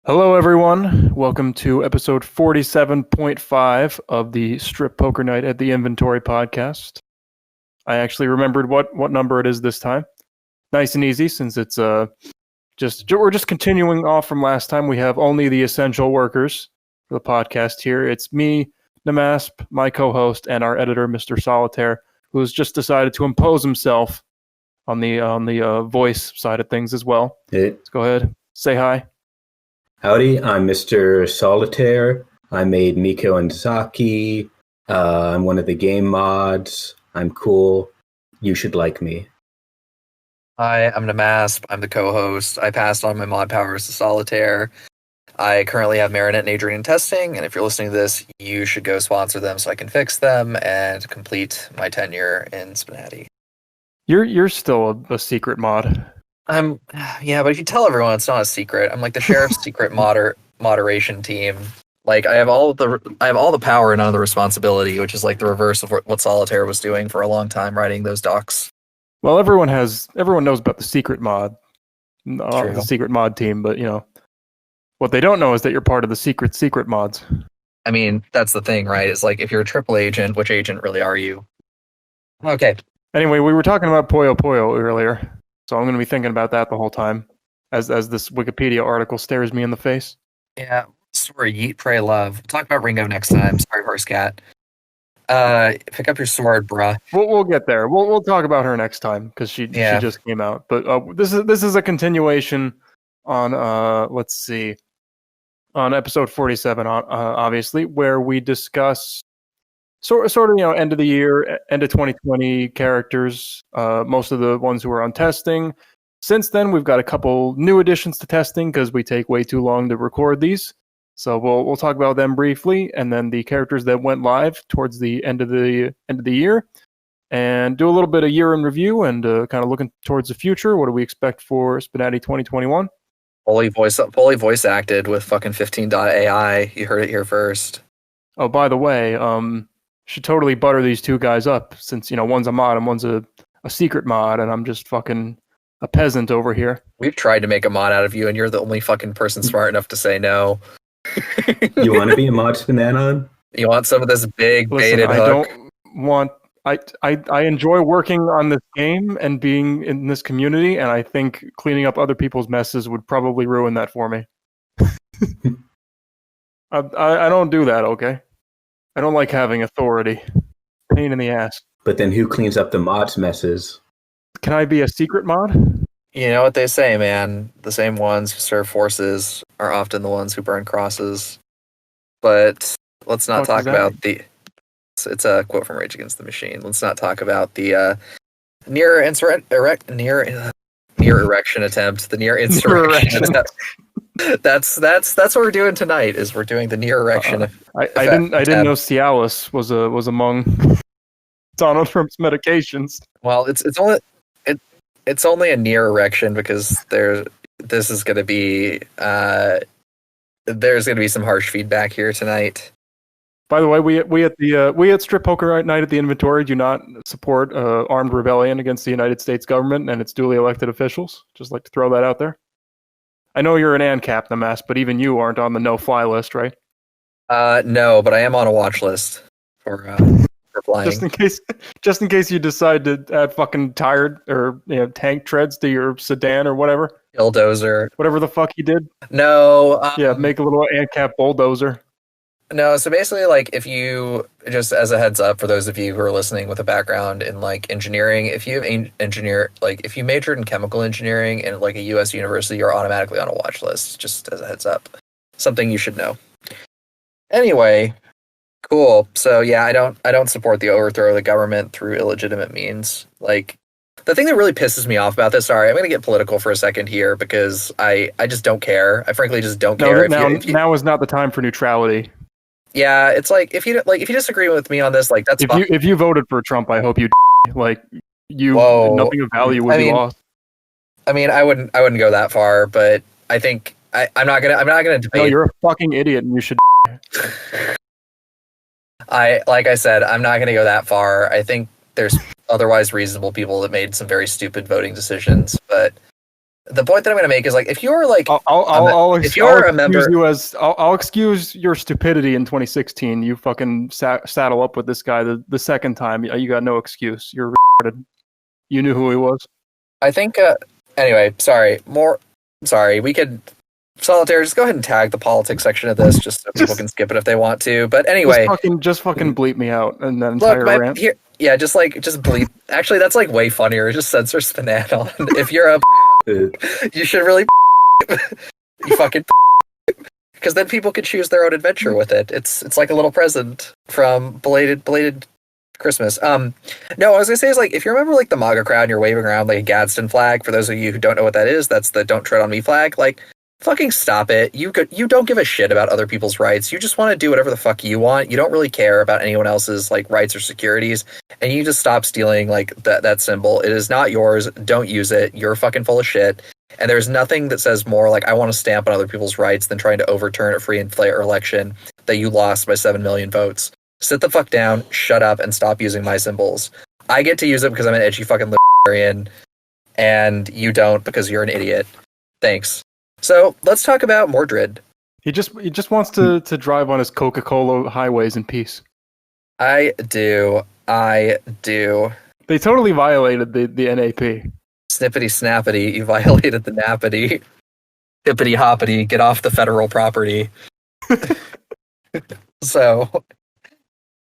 Hello, everyone. Welcome to episode 47.5 of the Strip Poker Night at the Inventory podcast. I actually remembered what number it is this time. Nice and easy, since it's we're just continuing off from last time. We have only the essential workers for the podcast here. It's me, nmasp, my co-host, and our editor, Mr. Solitaire, who has just decided to impose himself on the voice side of things as well. Hey. Let's go ahead, say hi. Howdy, I'm Mr. Solitaire. I made Miko and Saki. I'm one of the game mods. I'm cool. You should like me. Hi, I'm nmasp. I'm the co-host. I passed on my mod powers to Solitaire. I currently have Marinette and Adrian in testing, and if you're listening to this, you should go sponsor them so I can fix them and complete my tenure in SPNatI. You're still a secret mod. Yeah, but if you tell everyone, it's not a secret. I'm like the sheriff's secret moderation team. Like I have all the power and none of the responsibility, which is like the reverse of what Solitaire was doing for a long time, writing those docs. Well, everyone knows about the secret mod, the secret mod team, but you know what they don't know is that you're part of the secret mods. I mean, that's the thing, right? It's like if you're a triple agent, which agent really are you? Okay. Anyway, we were talking about Puyo Puyo earlier. So I'm going to be thinking about that the whole time as this Wikipedia article stares me in the face. Yeah, sorry, Yeet, Pray, Love. We'll talk about Ringo next time. Sorry, Horse Cat. Pick up your sword, bruh. We'll get there. We'll talk about her next time because she just came out. But this is a continuation on let's see, on episode 47, obviously, where we discuss sort of end of the year, end of 2020 characters, most of the ones who are on testing. Since then, we've got a couple new additions to testing because we take way too long to record these. So we'll talk about them briefly, and then the characters that went live towards the end of the year, and do a little bit of year in review and kind of looking towards the future. What do we expect for SPNatI 2021? Fully voice acted with fucking 15.ai. You heard it here first. Oh, by the way, should totally butter these two guys up since, one's a mod and one's a secret mod, and I'm just fucking a peasant over here. We've tried to make a mod out of you, and you're the only fucking person smart enough to say no. You want to be a mod spnanon? You want some of this big baited I hook? don't want... I enjoy working on this game and being in this community, and I think cleaning up other people's messes would probably ruin that for me. I don't do that, okay? I don't like having authority. Pain in the ass. But then who cleans up the mods' messes? Can I be a secret mod? You know what they say, man. The same ones who serve forces are often the ones who burn crosses. But let's not talk about the... It's a quote from Rage Against the Machine. Let's not talk about the near erection attempt. The near insurrection attempt. That's what we're doing tonight. Is we're doing the near erection. I didn't know Cialis was among Donald Trump's medications. Well, it's only a near erection because this is going to be there's going to be some harsh feedback here tonight. By the way, we at Strip Poker Night at the Inventory do not support armed rebellion against the United States government and its duly elected officials. Just like to throw that out there. I know you're an ANCAP, nmasp, but even you aren't on the no-fly list, right? No, but I am on a watch list for flying. Just in case you decide to add fucking tired or tank treads to your sedan or whatever. Bulldozer. Whatever the fuck you did. No. Make a little ANCAP bulldozer. No, so basically, like, if you, just as a heads up for those of you who are listening with a background in, like, engineering, if you have if you majored in chemical engineering in, like, a U.S. university, you're automatically on a watch list, just as a heads up. Something you should know. Anyway, cool. So, yeah, I don't support the overthrow of the government through illegitimate means. Like, the thing that really pisses me off about this, sorry, I'm going to get political for a second here, because I just don't care. I frankly just don't care. Now is not the time for neutrality. Yeah, it's like if you disagree with me on this, like that's fine. If you voted for Trump, I hope you nothing of value would be lost. I mean, I wouldn't go that far, but I think I'm not gonna debate. No, you're a fucking idiot, and you should. Like I said, I'm not gonna go that far. I think there's otherwise reasonable people that made some very stupid voting decisions, but the point that I'm going to make is like if you're like if you're a member, I'll excuse your stupidity in 2016. You fucking saddle up with this guy the second time. You got no excuse. You're retarded. You knew who he was. I think. Anyway, sorry. We could. Solitaire, just go ahead and tag the politics section of this, just so people can skip it if they want to. But anyway, just fucking bleep me out and that entire rant. Just bleep. Actually, that's like way funnier. Just censor spnanon. If you're a, you should really, you fucking, because then people could choose their own adventure with it. It's like a little present from belated Christmas. No, I was gonna say is like if you remember like the MAGA crowd and you're waving around like a Gadsden flag. For those of you who don't know what that is, that's the "Don't Tread on Me" flag. Like, fucking stop it. You don't give a shit about other people's rights. You just want to do whatever the fuck you want. You don't really care about anyone else's like rights or securities. And you just stop stealing like that symbol. It is not yours. Don't use it. You're fucking full of shit. And there's nothing that says more like I want to stamp on other people's rights than trying to overturn a free and fair election that you lost by 7 million votes. Sit the fuck down, shut up, and stop using my symbols. I get to use it because I'm an edgy fucking libertarian, and you don't because you're an idiot. Thanks. So let's talk about Mordred. He just wants to drive on his Coca-Cola highways in peace. I do. They totally violated the NAP. Snippity snappity, you violated the nappity. Hippity hoppity, get off the federal property. So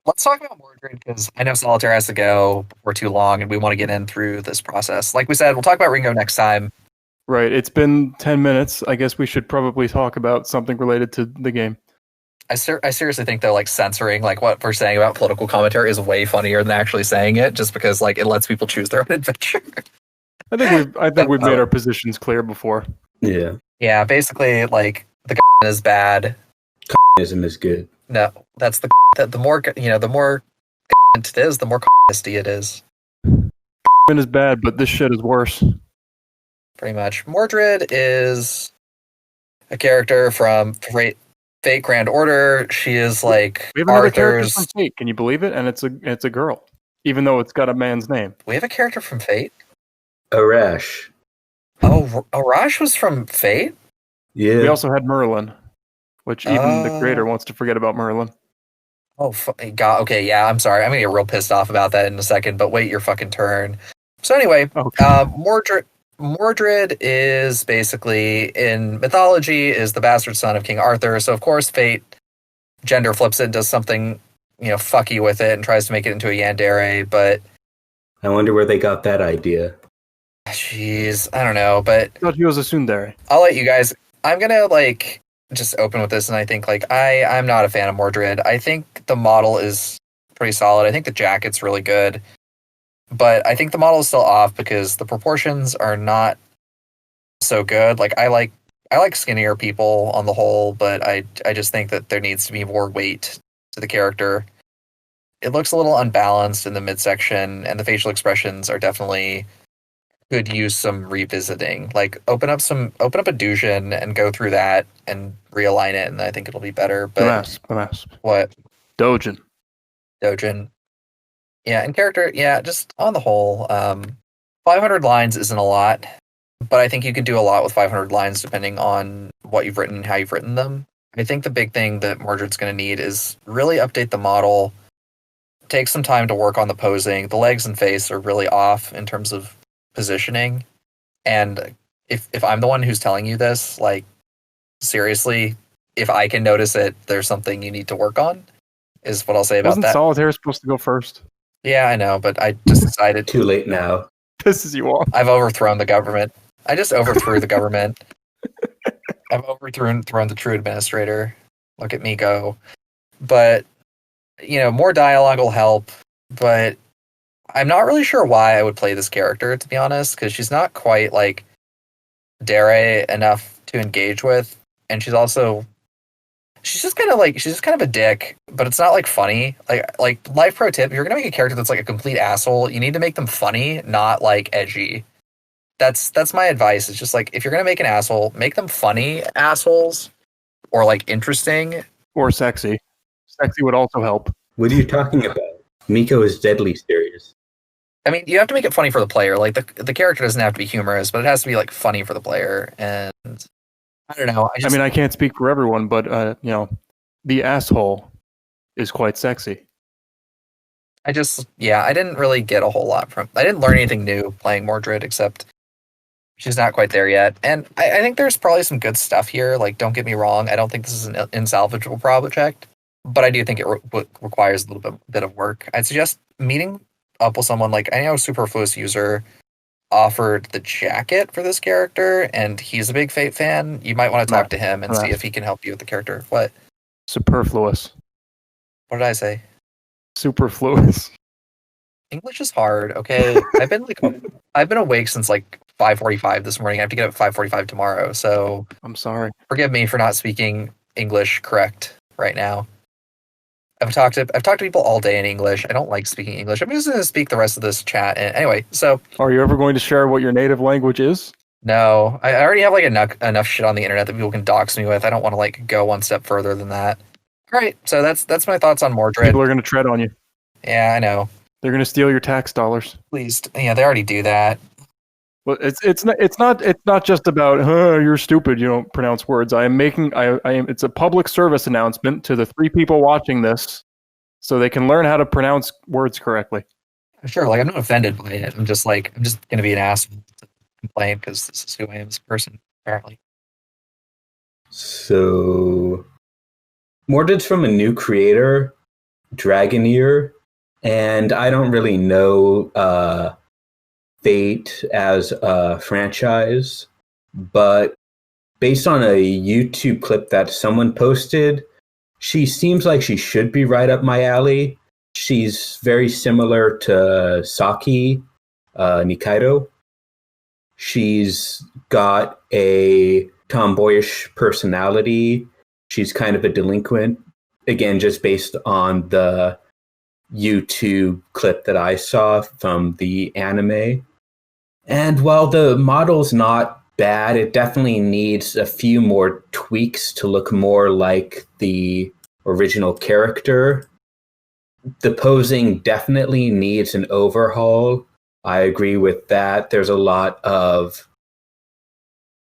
let's talk about Mordred, because I know Solitaire has to go for too long and we want to get in through this process. Like we said, we'll talk about Ringo next time. Right, it's been 10 minutes. I guess we should probably talk about something related to the game. I seriously think though, like censoring like what we're saying about political commentary is way funnier than actually saying it, just because like it lets people choose their own adventure. I think we've made our positions clear before. Yeah. Yeah, basically like the is bad. Communism is good. No, that's the more the more it is, the more it is. Is bad, but this shit is worse. Pretty much. Mordred is a character from Fate Grand Order. She is like we have another character from Fate. Can you believe it? And it's a girl, even though it's got a man's name. We have a character from Fate. Arash. Oh, Arash was from Fate. Yeah. We also had Merlin, which even the creator wants to forget about Merlin. Oh God. Okay, yeah. I'm sorry. I'm gonna get real pissed off about that in a second. But wait your fucking turn. So anyway, Mordred is basically, in mythology, is the bastard son of King Arthur. So of course Fate gender flips it, does something, fucky with it and tries to make it into a yandere, but I wonder where they got that idea. Jeez, I don't know, but I thought he was a tsundere. I'll let you guys, I'm gonna just open with this, and I think I'm not a fan of Mordred. I think the model is pretty solid. I think the jacket's really good. But I think the model is still off because the proportions are not so good. Like I like skinnier people on the whole, but I just think that there needs to be more weight to the character. It looks a little unbalanced in the midsection, and the facial expressions are definitely could use some revisiting. Like open up a Dujin and go through that and realign it, and I think it'll be better. But what? Dojin. Yeah, and character, just on the whole, 500 lines isn't a lot, but I think you can do a lot with 500 lines depending on what you've written and how you've written them. I think the big thing that Mordred's going to need is really update the model, take some time to work on the posing. The legs and face are really off in terms of positioning, and if I'm the one who's telling you this, like, seriously, if I can notice it, there's something you need to work on, is what I'll say about that. Wasn't Solitaire supposed to go first? Yeah, I know, but I just decided... Too late now. Pisses you off. I've overthrown the government. I just overthrew the government. I've overthrown the true administrator. Look at me go. But, more dialogue will help, but I'm not really sure why I would play this character, to be honest, because she's not quite, dare enough to engage with, and she's just kind of a dick, but it's not funny. Like life pro tip, if you're gonna make a character that's a complete asshole, you need to make them funny, not edgy. That's my advice. It's just if you're gonna make an asshole, make them funny assholes, or interesting. Or sexy. Sexy would also help. What are you talking about? Miko is deadly serious. I mean, you have to make it funny for the player. Like the character doesn't have to be humorous, but it has to be like funny for the player. And I don't know. I mean, I can't speak for everyone, but the asshole is quite sexy. I didn't really get a whole lot from. I didn't learn anything new playing Mordred, except she's not quite there yet. And I think there's probably some good stuff here. Like, don't get me wrong. I don't think this is an insalvageable project, but I do think it requires a little bit of work. I'd suggest meeting up with someone. Like, I know Superfluous User offered the jacket for this character, and he's a big Fate fan. You might want to talk to him and see if he can help you with the character. What? Superfluous. What did I say? Superfluous. English is hard. Okay, I've been awake since like 5:45 this morning. I have to get up at 5:45 tomorrow. So I'm sorry. Forgive me for not speaking English correct right now. I've talked to people all day in English. I don't like speaking English. I'm just going to speak the rest of this chat. And anyway, so are you ever going to share what your native language is? No, I already have like enough shit on the internet that people can dox me with. I don't want to like go one step further than that. All right, so that's my thoughts on Mordred. People are going to tread on you. Yeah, I know. They're going to steal your tax dollars. Please, yeah, they already do that. Well, it's not just about you're stupid, you don't pronounce words. It's a public service announcement to the 3 people watching this, so they can learn how to pronounce words correctly. Sure, like I'm not offended by it. I'm just gonna be an asshole to complain because this is who I am as a person, apparently. So, Mordred's from a new creator, Dragoneer, and I don't really know Fate as a franchise, but based on a YouTube clip that someone posted, she seems like she should be right up my alley. She's very similar to Saki Nikaido. She's got a tomboyish personality. She's kind of a delinquent, again, just based on the YouTube clip that I saw from the anime. And while the model's not bad, it definitely needs a few more tweaks to look more like the original character. The posing definitely needs an overhaul. I agree with that. There's a lot of...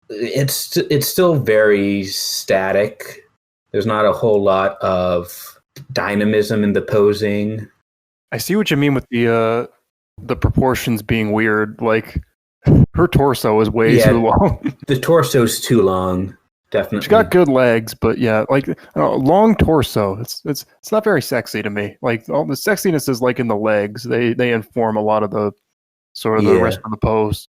It's still very static. There's not a whole lot of dynamism in the posing. I see what you mean with the proportions being weird. Like, her torso is way too long. The torso's too long, definitely. She's got good legs, but yeah, like long torso. It's not very sexy to me. Like all the sexiness is like in the legs. They inform a lot of the sort of the rest of the pose.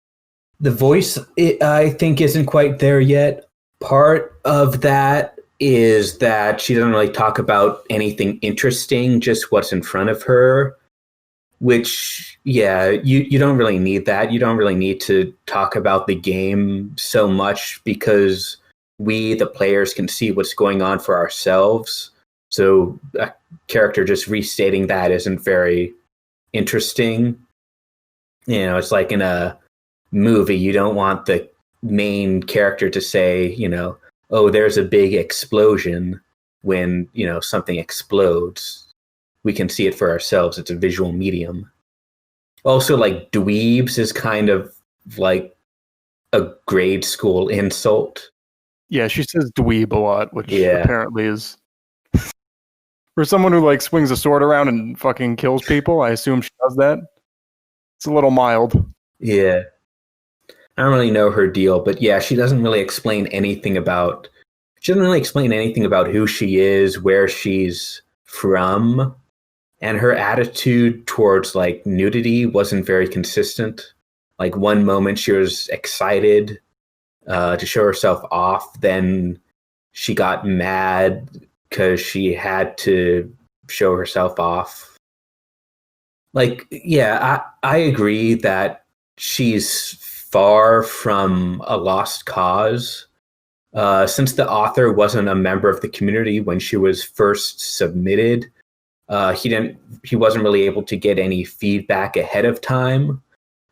The voice, I think, isn't quite there yet. Part of that is that she doesn't really talk about anything interesting, just what's in front of her. Which, you don't really need that. You don't really need to talk about the game so much because we, the players, can see what's going on for ourselves. So a character just restating that isn't very interesting. You know, it's like in a movie, you don't want the main character to say, oh, there's a big explosion when, something explodes. We can see it for ourselves. It's a visual medium. Also, like, dweebs is kind of like a grade school insult. Yeah, she says dweeb a lot, which apparently is... For someone who, like, swings a sword around and fucking kills people, I assume she does that. It's a little mild. Yeah. I don't really know her deal, but yeah, she doesn't really explain anything about... She doesn't really explain anything about who she is, where she's from. And her attitude towards like nudity wasn't very consistent. Like one moment she was excited to show herself off, then she got mad because she had to show herself off. Like, yeah, I agree that she's far from a lost cause. Since the author wasn't a member of the community when she was first submitted, he wasn't really able to get any feedback ahead of time.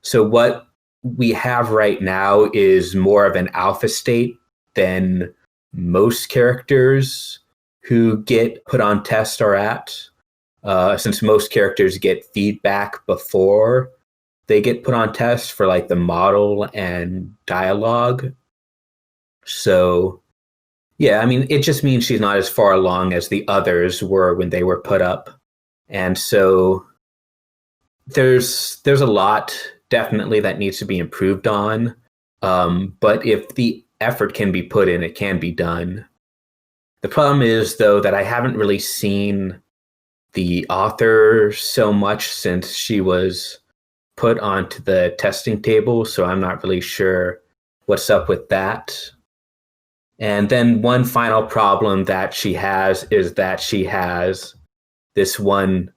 So what we have right now is more of an alpha state than most characters who get put on test are at. Since most characters get feedback before they get put on test for like the model and dialogue. So yeah, I mean, it just means she's not as far along as the others were when they were put up. And so there's a lot definitely that needs to be improved on. But if the effort can be put in, it can be done. The problem is, though, that I haven't really seen the author so much since she was put onto the testing table, so I'm not really sure what's up with that. And then one final problem that she has is that she has this one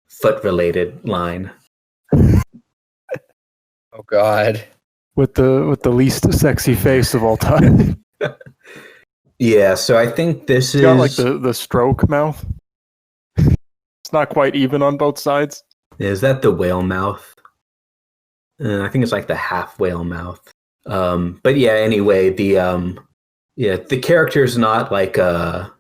foot-related line. Oh God. With the least sexy face of all time. Yeah, so I think this is got like the stroke mouth. It's not quite even on both sides. Is that the whale mouth? I think it's like the half whale mouth. But yeah, anyway, the character is not like there.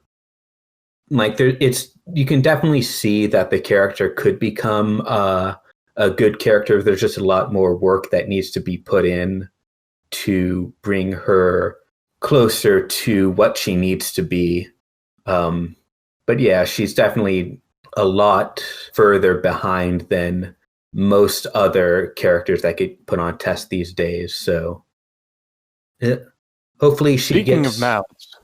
It's you can definitely see that the character could become a good character. There's just a lot more work that needs to be put in to bring her closer to what she needs to be. But yeah, she's definitely a lot further behind than most other characters that get put on test these days. So hopefully she Speaking gets... of mouths,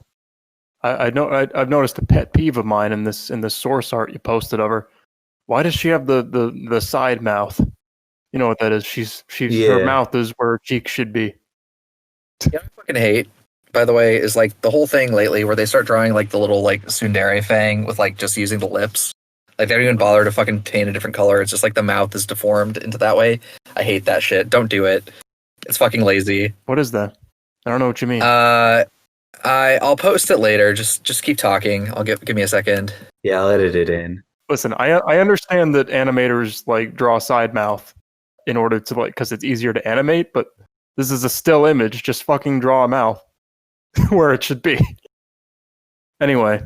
I've noticed a pet peeve of mine in this source art you posted of her. Why does she have the side mouth? You know what that is? Her mouth is where her cheek should be. Yeah, I fucking hate, by the way, is like the whole thing lately where they start drawing like the little like tsundere fang with like just using the lips. Like they don't even bother to fucking paint a different color. It's just like the mouth is deformed into that way. I hate that shit. Don't do it. It's fucking lazy. What is that? I don't know what you mean. I'll post it later. Just keep talking. Give me a second. Yeah, I'll edit it in. Listen, I understand that animators like draw side mouth in order to like because it's easier to animate, but this is a still image. Just fucking draw a mouth where it should be. Anyway,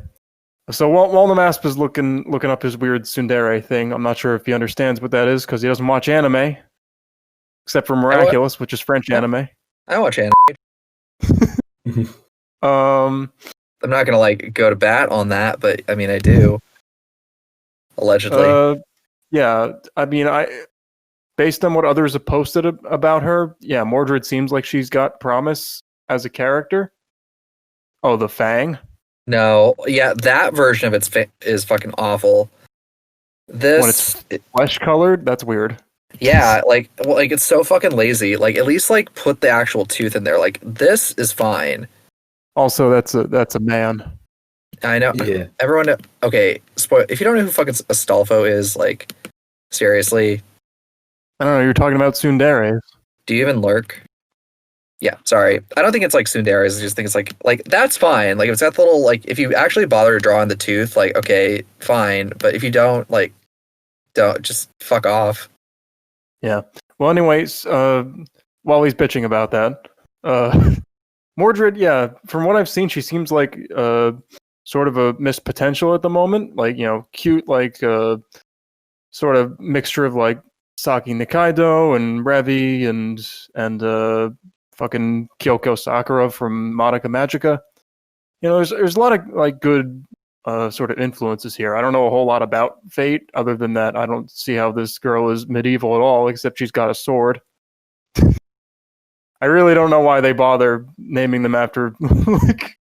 so while nmasp is looking up his weird tsundere thing, I'm not sure if he understands what that is because he doesn't watch anime, except for Miraculous, which is French anime. I watch anime. I'm not gonna like go to bat on that, but I mean I do. Allegedly. Yeah, I mean based on what others have posted about her, yeah, Mordred seems like she's got promise as a character. Oh, the Fang? No, yeah, that version of it is fucking awful. This when it's flesh colored, that's weird. Yeah, like it's so fucking lazy. Like at least like put the actual tooth in there. Like this is fine. Also, that's a man. I know. Yeah. Everyone. Okay. If you don't know who fucking Astolfo is, like seriously. I don't know. You're talking about tsunderes. Do you even lurk? Yeah. Sorry. I don't think it's like tsunderes. I just think it's like that's fine. Like if it's got the little like if you actually bother to draw on the tooth, like okay, fine. But if you don't, like, don't just fuck off. Yeah. Well, anyways, while he's bitching about that, Mordred, yeah, from what I've seen, she seems like sort of a missed potential at the moment. Like, you know, cute, like sort of mixture of like Saki Nikaido and Revi and fucking Kyoko Sakura from Madoka Magica. You know, there's a lot of like good sort of influences here. I don't know a whole lot about Fate other than that I don't see how this girl is medieval at all, except she's got a sword. I really don't know why they bother naming them after like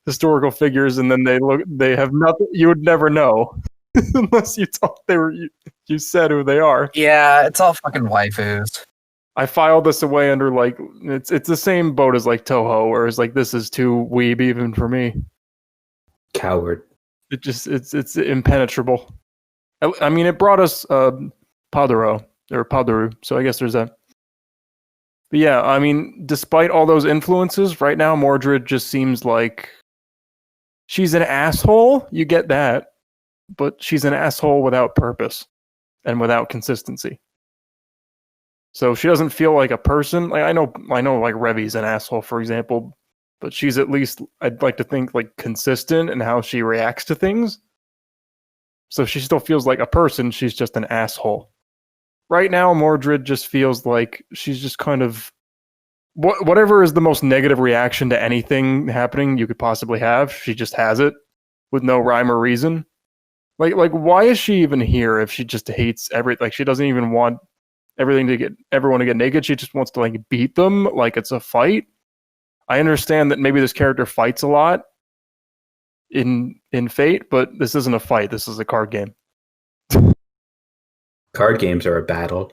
historical figures, and then they have nothing. You would never know unless you you said who they are. Yeah, it's all fucking waifus. I filed this away under like it's the same boat as like Toho, whereas like this is too weeb even for me. Coward. It's impenetrable. I mean, it brought us Padoru, so I guess there's that. But yeah, I mean, despite all those influences, right now Mordred just seems like she's an asshole. You get that, but she's an asshole without purpose and without consistency. So she doesn't feel like a person. Like I know like Revi's an asshole, for example, but she's at least, I'd like to think, like consistent in how she reacts to things. So she still feels like a person. She's just an asshole. right now, Mordred just feels like she's just kind of whatever is the most negative reaction to anything happening you could possibly have. She just has it with no rhyme or reason. Like why is she even here if she just hates everything? Like she doesn't even want everyone to get naked. She just wants to like beat them like it's a fight. I understand that maybe this character fights a lot in Fate, but this isn't a fight. This is a card game. Card games are a battle.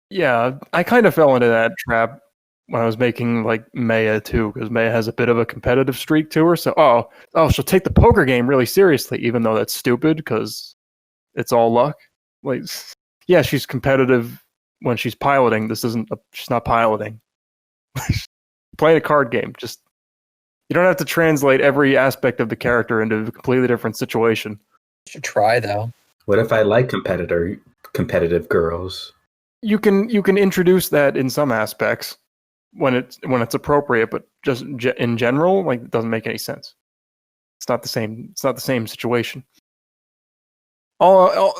Yeah, I kind of fell into that trap when I was making like Maya too, because Maya has a bit of a competitive streak to her. So she'll take the poker game really seriously, even though that's stupid because it's all luck. Like, yeah, she's competitive when she's piloting. She's not piloting. Playing a card game. Just you don't have to translate every aspect of the character into a completely different situation. You should try though. What if I like competitive girls? You can introduce that in some aspects when it's appropriate, but just in general, like it doesn't make any sense. It's not the same. It's not the same situation. What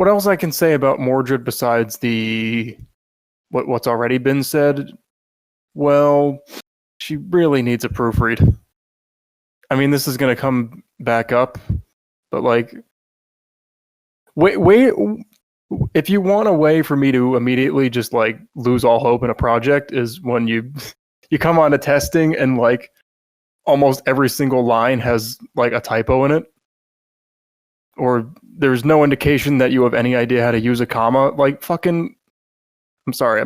else I can say about Mordred besides what's already been said? Well, she really needs a proofread. I mean, this is going to come back up, but like, wait. If you want a way for me to immediately just like lose all hope in a project is when you come on to testing and like almost every single line has like a typo in it, or there's no indication that you have any idea how to use a comma. Like fucking, I'm sorry,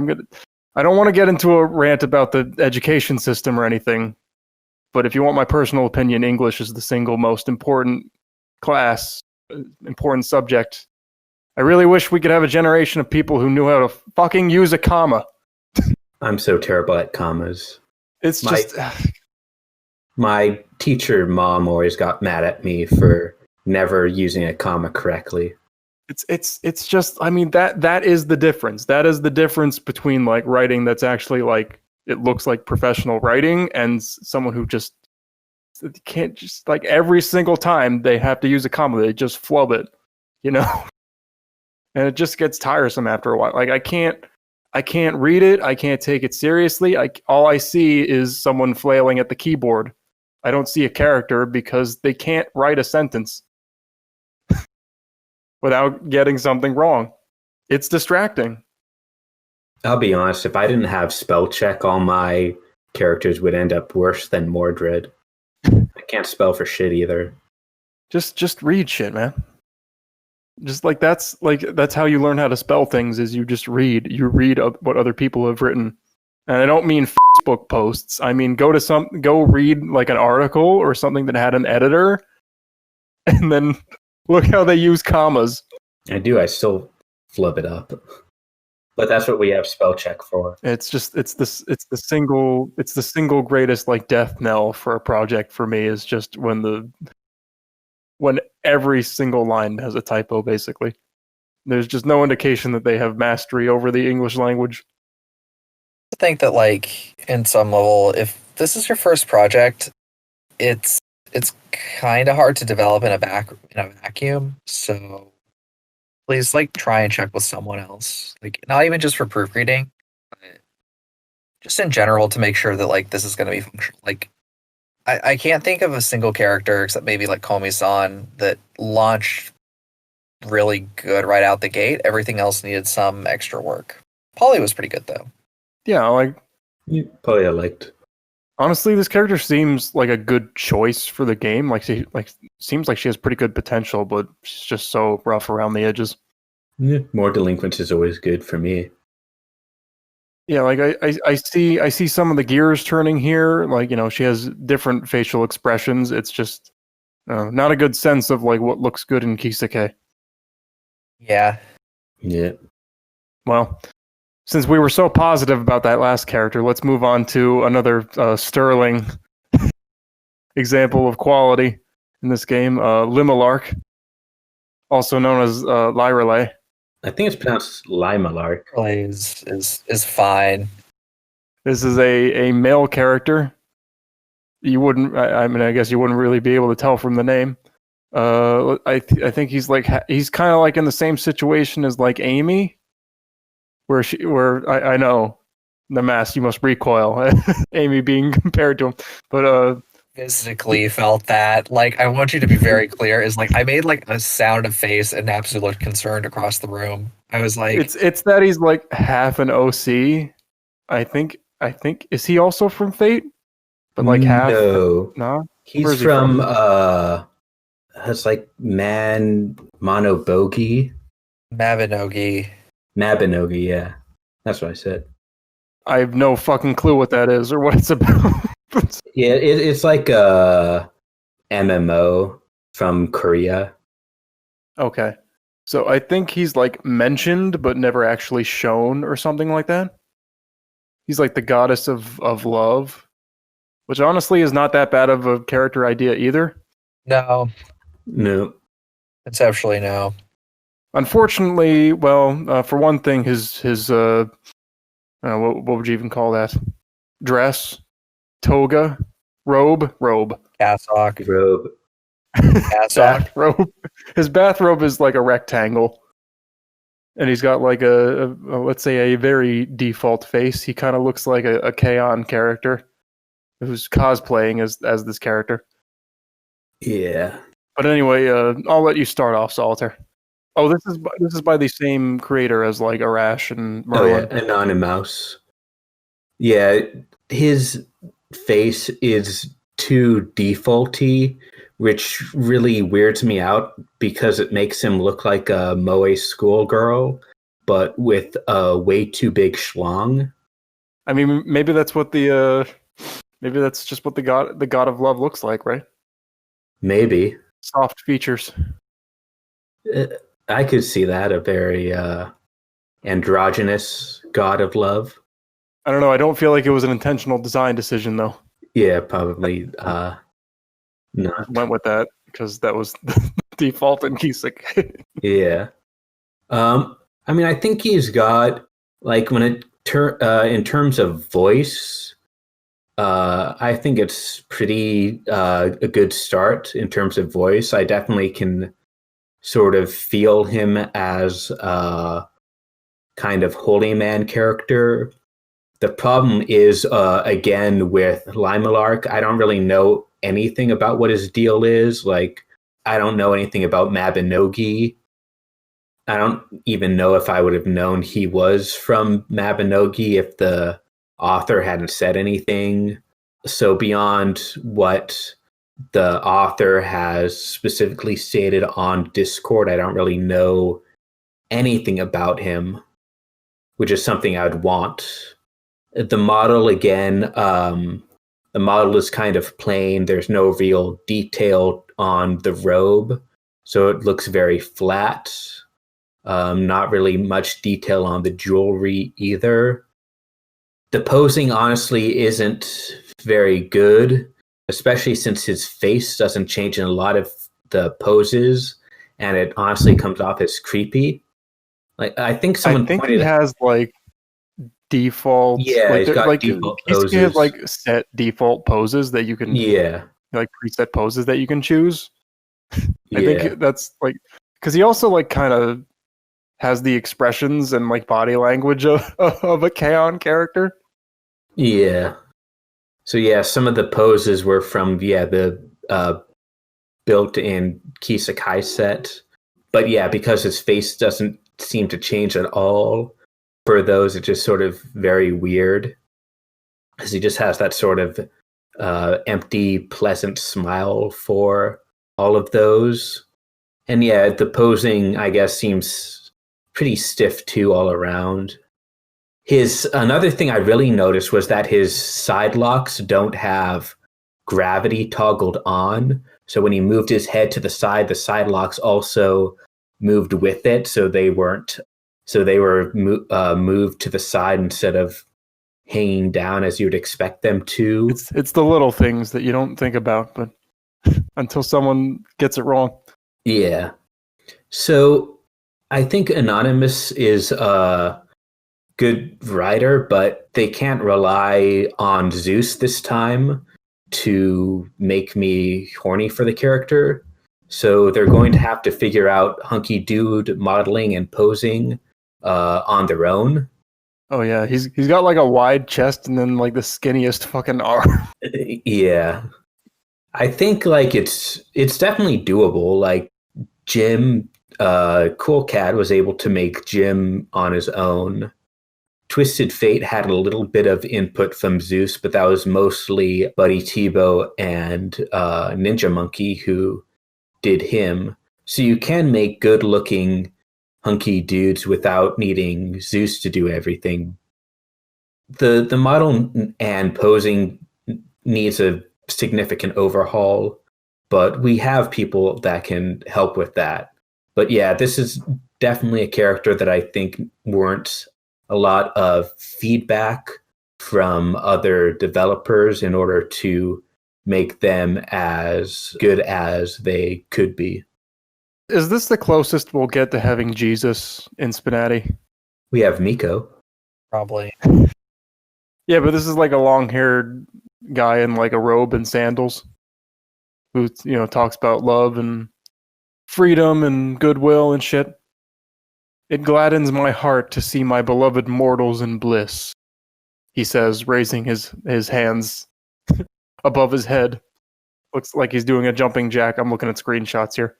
I don't want to get into a rant about the education system or anything, but if you want my personal opinion, English is the single most important important subject. I really wish we could have a generation of people who knew how to fucking use a comma. I'm so terrible at commas. It's just... My teacher mom always got mad at me for never using a comma correctly. It's just, I mean, that is the difference. That is the difference between like writing that's actually like, it looks like professional writing and someone who just can't just like every single time they have to use a comma, they just flub it, you know? And it just gets tiresome after a while. Like I can't read it. I can't take it seriously. All I see is someone flailing at the keyboard. I don't see a character because they can't write a sentence without getting something wrong. It's distracting. I'll be honest, if I didn't have spell check, all my characters would end up worse than Mordred. I can't spell for shit either. Just read shit, man. Just that's how you learn how to spell things is you just read. You read what other people have written. And I don't mean Facebook posts. I mean go read like an article or something that had an editor and then look how they use commas. I still flub it up. But that's what we have spell check for. It's the single greatest like death knell for a project for me is just when every single line has a typo, basically. There's just no indication that they have mastery over the English language. I think that, like, in some level, if this is your first project, it's kind of hard to develop in a vacuum. So please, like, try and check with someone else. Like, not even just for proofreading, but just in general to make sure that, like, this is going to be functional. Like, I can't think of a single character except maybe like Komi-san that launched really good right out the gate. Everything else needed some extra work. Polly was pretty good though. Yeah, like Polly I liked. Honestly, this character seems like a good choice for the game. Seems like she has pretty good potential, but she's just so rough around the edges. Yeah, more delinquents is always good for me. Yeah, like I see some of the gears turning here. Like, you know, she has different facial expressions. It's just not a good sense of like what looks good in Kisake. Yeah. Yeah. Well, since we were so positive about that last character, let's move on to another sterling example of quality in this game. Lymilark, also known as Lyrilae. I think it's pronounced Lymilark. Is fine. This is a male character. You wouldn't. I mean, I guess you wouldn't really be able to tell from the name. I think he's like he's kind of like in the same situation as like Amy, where I know the mask you must recoil. Amy being compared to him, but physically felt that. Like, I want you to be very clear. Is like I made like a sound of face, and Napsu looked concerned across the room. I was like, it's that he's like half an OC. I think is he also from Fate? But like half. No, he's from it's like Monobogi. Mabinogi. Mabinogi, yeah. That's what I said. I have no fucking clue what that is or what it's about. Yeah, it's like a MMO from Korea. Okay. So I think he's like mentioned but never actually shown or something like that. He's like the goddess of love, which honestly is not that bad of a character idea either. No. Conceptually, no. Unfortunately, well, for one thing, his what would you even call that? Dress, toga, robe, Cassock. Robe. Cassock. Bathrobe. His bathrobe is like a rectangle, and he's got like a let's say a very default face. He kind of looks like a K-On character who's cosplaying as this character. Yeah. But anyway, I'll let you start off, Solitaire. Oh, this is by the same creator as like Arash and Merlin. Oh yeah, Anonymous. Yeah, his face is too defaulty, which really weirds me out because it makes him look like a moe schoolgirl, but with a way too big schlong. I mean, maybe that's what maybe that's just what the god of love looks like, right? Maybe soft features. I could see that, a very androgynous god of love. I don't know. I don't feel like it was an intentional design decision, though. Yeah, probably not. Went with that because that was the default in Kisek. Yeah. I mean, I think he's got, like, when it in terms of voice, I think it's pretty a good start in terms of voice. I definitely can sort of feel him as a kind of holy man character. The problem is, again, with Lymilark, I don't really know anything about what his deal is. Like, I don't know anything about Mabinogi. I don't even know if I would have known he was from Mabinogi if the author hadn't said anything. So beyond what the author has specifically stated on Discord, I don't really know anything about him, which is something I would want. The model, again, the model is kind of plain. There's no real detail on the robe, so it looks very flat. Not really much detail on the jewelry either. The posing, honestly, isn't very good, especially since his face doesn't change in a lot of the poses, and it honestly comes off as creepy. Like, I think he has like default. Yeah, like, he's got like default poses. He has like set default poses that you can. Yeah. Like preset poses that you can choose. I Yeah. think that's like because he also like kind of has the expressions and like body language of a K-On character. Yeah. So yeah, some of the poses were from the built-in Kisakai set. But yeah, because his face doesn't seem to change at all for those, it's just sort of very weird. Because he just has that sort of empty, pleasant smile for all of those. And yeah, the posing, I guess, seems pretty stiff too all around. Another thing I really noticed was that his side locks don't have gravity toggled on. So when he moved his head to the side locks also moved with it. So they were moved to the side instead of hanging down as you'd expect them to. It's the little things that you don't think about, but until someone gets it wrong. Yeah. So I think Anonymous is a good writer, but they can't rely on Zeus this time to make me horny for the character. So they're going to have to figure out hunky dude modeling and posing on their own. Oh yeah, he's got like a wide chest and then like the skinniest fucking arm. Yeah. I think like it's definitely doable. Like Jim, Cool Cat was able to make Jim on his own. Twisted Fate had a little bit of input from Zeus, but that was mostly Buddy Tebow and Ninja Monkey who did him. So you can make good looking hunky dudes without needing Zeus to do everything. The model and posing needs a significant overhaul, but we have people that can help with that. But yeah, this is definitely a character that I think warrants a lot of feedback from other developers in order to make them as good as they could be. Is this the closest we'll get to having Jesus in SPNatI? We have Miko. Probably. Yeah, but this is like a long-haired guy in like a robe and sandals who, talks about love and freedom and goodwill and shit. It gladdens my heart to see my beloved mortals in bliss, he says, raising his hands above his head. Looks like he's doing a jumping jack. I'm looking at screenshots here.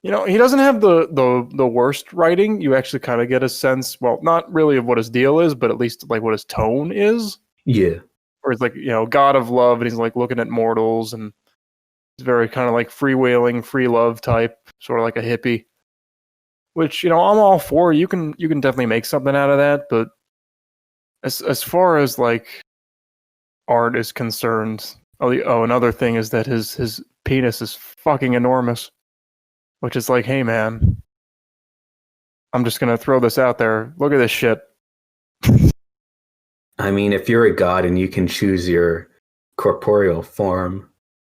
He doesn't have the worst writing. You actually kind of get a sense, well, not really of what his deal is, but at least like what his tone is. Yeah. Where he's like, God of love, and he's like looking at mortals, and he's very kind of like freewheeling, free love type, sort of like a hippie. Which, I'm all for. You can definitely make something out of that, but as far as like art is concerned, another thing is that his penis is fucking enormous. Which is like, hey man, I'm just gonna throw this out there. Look at this shit. I mean, if you're a god and you can choose your corporeal form,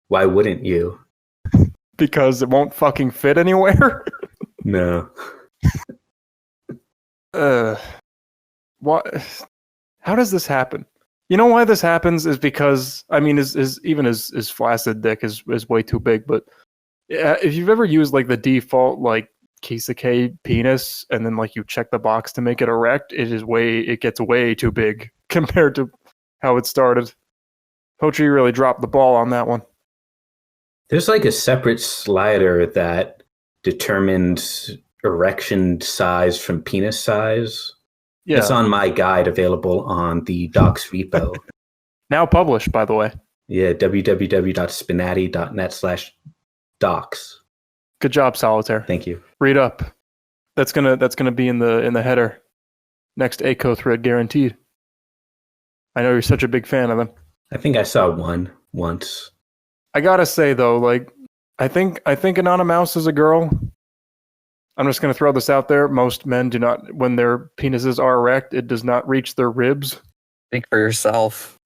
why wouldn't you? Because it won't fucking fit anywhere? No. What? How does this happen? You know why this happens is because, I mean, even his flaccid dick is way too big, but if you've ever used like the default like Kisake penis and then like you check the box to make it erect, it gets way too big compared to how it started. Poetry really dropped the ball on that one. There's like a separate slider that determines erection size from penis size. Yeah. It's on my guide available on the docs repo. Now published, by the way. Yeah, www.spnati.net/docs. Good job, Solitaire. Thank you. Read up. That's gonna be in the header. Next ACO thread guaranteed. I know you're such a big fan of them. I think I saw one once. I gotta say though, like I think Anonymous is a girl. I'm just gonna throw this out there. Most men do not, when their penises are erect, it does not reach their ribs. Think for yourself.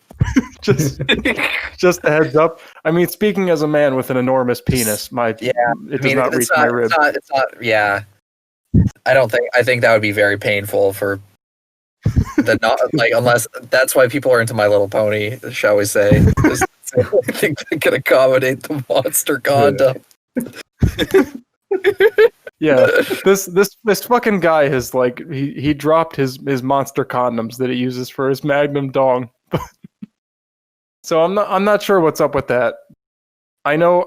just a heads up. I mean, speaking as a man with an enormous penis, it does not reach my ribs. It's not. Yeah, I think that would be very painful for the not like, unless that's why people are into My Little Pony, shall we say? I think they can accommodate the monster condom. Yeah, this fucking guy has like he dropped his monster condoms that he uses for his Magnum dong. So I'm not sure what's up with that. I know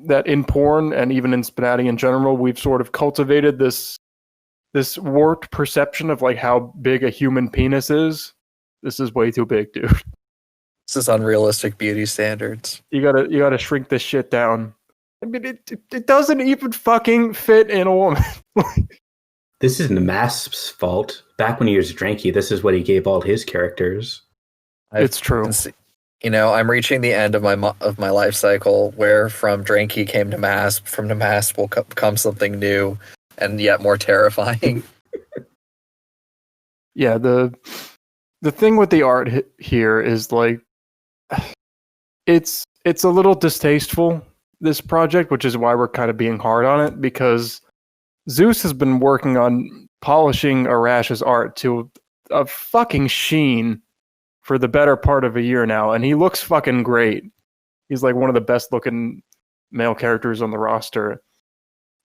that in porn and even in SPNatI in general, we've sort of cultivated this warped perception of like how big a human penis is. This is way too big, dude. This is unrealistic beauty standards. You gotta shrink this shit down. I mean, it doesn't even fucking fit in a woman. This is nmasp's fault. Back when he was Dranky, this is what he gave all his characters. It's true. I'm reaching the end of my life cycle, where from Dranky came to Masp, from nmasp will come something new and yet more terrifying. Yeah, the thing with the art here is like it's a little distasteful, this project, which is why we're kind of being hard on it, because Zeus has been working on polishing Arash's art to a fucking sheen for the better part of a year now, and he looks fucking great. He's like one of the best looking male characters on the roster,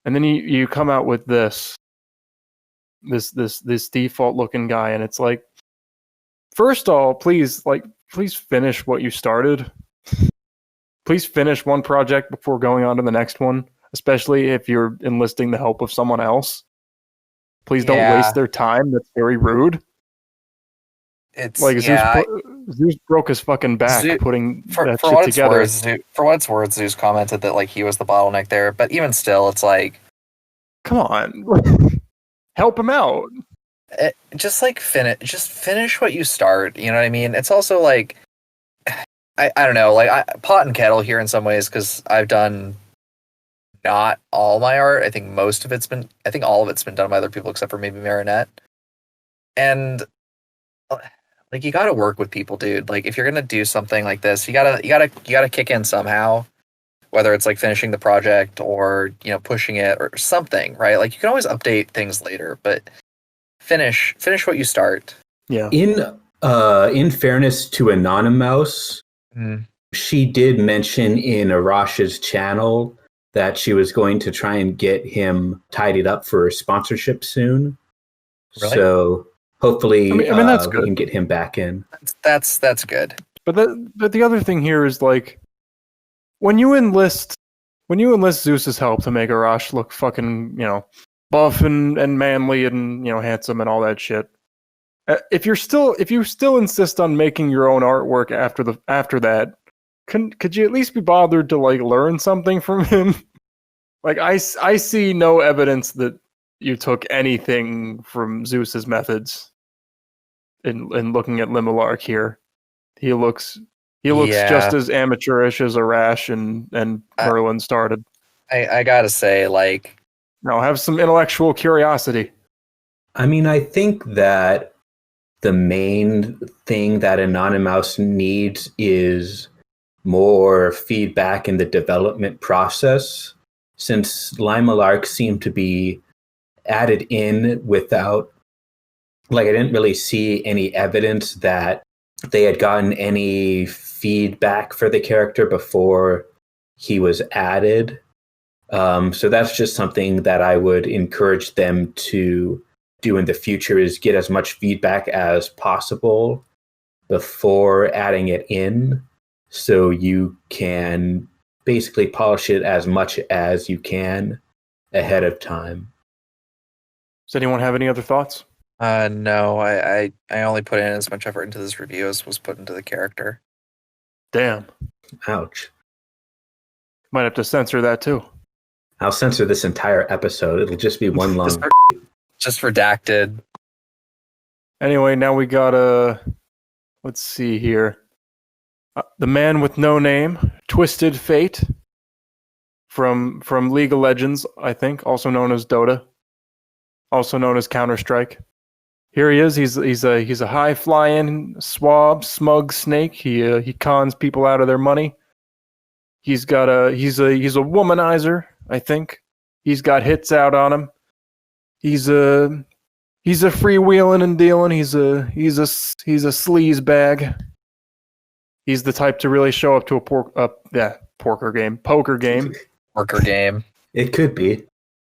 and then you come out with this default looking guy, and it's like, first of all, please finish what you started. Please finish one project before going on to the next one, especially if you're enlisting the help of someone else. Please don't waste their time. That's very rude. It's like Zeus broke his fucking back putting that shit together. For what it's worth, Zeus commented that like he was the bottleneck there, but even still, it's like, come on, help him out. Just finish what you start. You know what I mean? It's also like, I don't know, like pot and kettle here in some ways, because I've done not all my art. I think all of it's been done by other people except for maybe Marinette. And like, you gotta work with people, dude. Like, if you're gonna do something like this, you gotta kick in somehow, whether it's like finishing the project or, you know, pushing it or something, right? Like, you can always update things later, but finish what you start. Yeah. In fairness to Anonymous, she did mention in Arash's channel that she was going to try and get him tidied up for a sponsorship soon. Really? So hopefully, I mean that's good. We can get him back in. That's good. But the other thing here is, like, when you enlist Zeus's help to make Arash look fucking, you know, buff and manly and, you know, handsome and all that shit. If you still insist on making your own artwork after that, could you at least be bothered to like learn something from him? Like, I see no evidence that you took anything from Zeus's methods in looking at Lymilark here. He looks just as amateurish as Arash and Merlin started. I gotta say, like, no, have some intellectual curiosity. I mean, I think that the main thing that Anonymous needs is more feedback in the development process, since Lymilark seemed to be added in without, like, I didn't really see any evidence that they had gotten any feedback for the character before he was added. So that's just something that I would encourage them to do in the future, is get as much feedback as possible before adding it in, so you can basically polish it as much as you can ahead of time. Does anyone have any other thoughts? No, I only put in as much effort into this review as was put into the character. Damn. Ouch. Might have to censor that too. I'll censor this entire episode. It'll just be one long... Just redacted. Anyway, now we got let's see here. The man with no name, Twisted Fate, from League of Legends, I think, also known as Dota, also known as Counter-Strike. Here he is. He's a high-flying, smug snake. He cons people out of their money. He's a womanizer, I think. He's got hits out on him. He's a freewheeling and dealing. He's a sleaze bag. He's the type to really show up to a poker game. Poker game. It could be,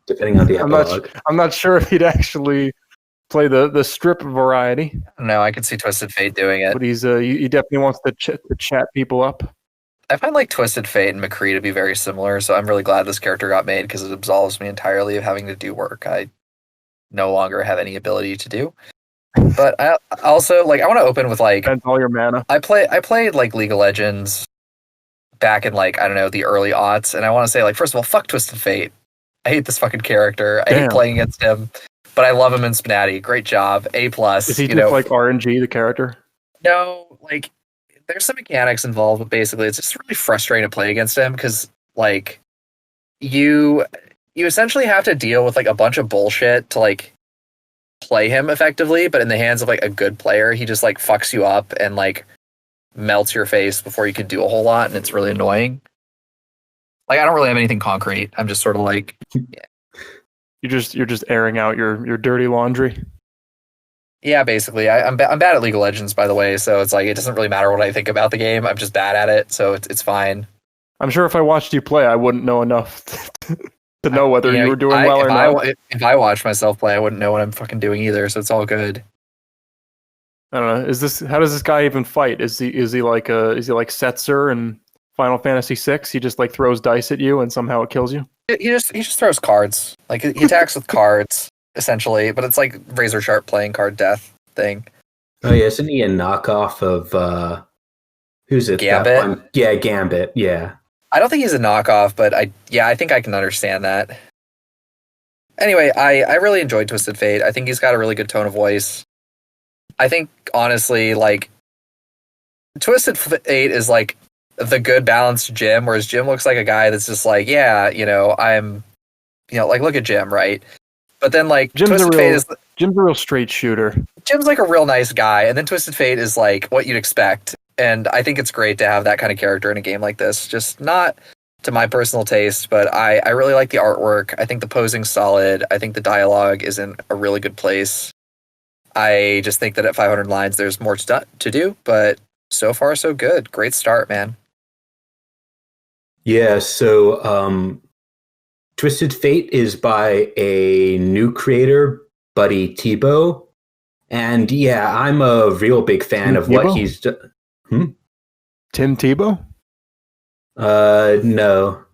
depending on the epilogue. I'm not sure if he'd actually play the strip variety. No, I could see Twisted Fate doing it. But he definitely wants to chat people up. I find like Twisted Fate and McCree to be very similar, so I'm really glad this character got made, because it absolves me entirely of having to do work I no longer have any ability to do. But I also, like, I want to open with, like, spend all your mana. I played like League of Legends back in, like, I don't know, the early aughts, and I want to say, like, first of all, fuck Twisted Fate. I hate this fucking character. I hate playing against him, but I love him in SPNatI. Great job. A+. Is he just like RNG, the character? No, like, there's some mechanics involved, but basically it's just really frustrating to play against him, because, like, you essentially have to deal with, like, a bunch of bullshit to, like, play him effectively, but in the hands of, like, a good player, he just, like, fucks you up and, like, melts your face before you can do a whole lot, and it's really annoying. Like, I don't really have anything concrete. I'm just sort of like, yeah. You're just airing out your dirty laundry. Yeah, basically. I'm bad at League of Legends, by the way, so it's like, it doesn't really matter what I think about the game. I'm just bad at it, so it's fine. I'm sure if I watched you play, I wouldn't know enough to know whether you were doing well or not. If I watched myself play, I wouldn't know what I'm fucking doing either. So it's all good. I don't know. How does this guy even fight? Is he like Censor in Final Fantasy VI? He just like throws dice at you and somehow it kills you? He just throws cards. Like he attacks with cards essentially, but it's like razor sharp playing card death thing. Oh yeah, isn't he a knockoff of who's it? Gambit? That one? Yeah, Gambit. Yeah. I don't think he's a knockoff, but I think I can understand that. Anyway, I really enjoyed Twisted Fate. I think he's got a really good tone of voice. I think honestly, like Twisted Fate is like the good balanced Jim, whereas Jim looks like a guy that's just like, yeah, I'm like look at Jim, right? But then like Jim's a real straight shooter. Jim's like a real nice guy, and then Twisted Fate is like what you'd expect. And I think it's great to have that kind of character in a game like this. Just not to my personal taste, but I really like the artwork. I think the posing's solid. I think the dialogue is in a really good place. I just think that at 500 lines, there's more to do, but so far, so good. Great start, man. Yeah, so Twisted Fate is by a new creator, Buddy Tebow. And yeah, I'm a real big fan of what he's done. Tim Tebow? No.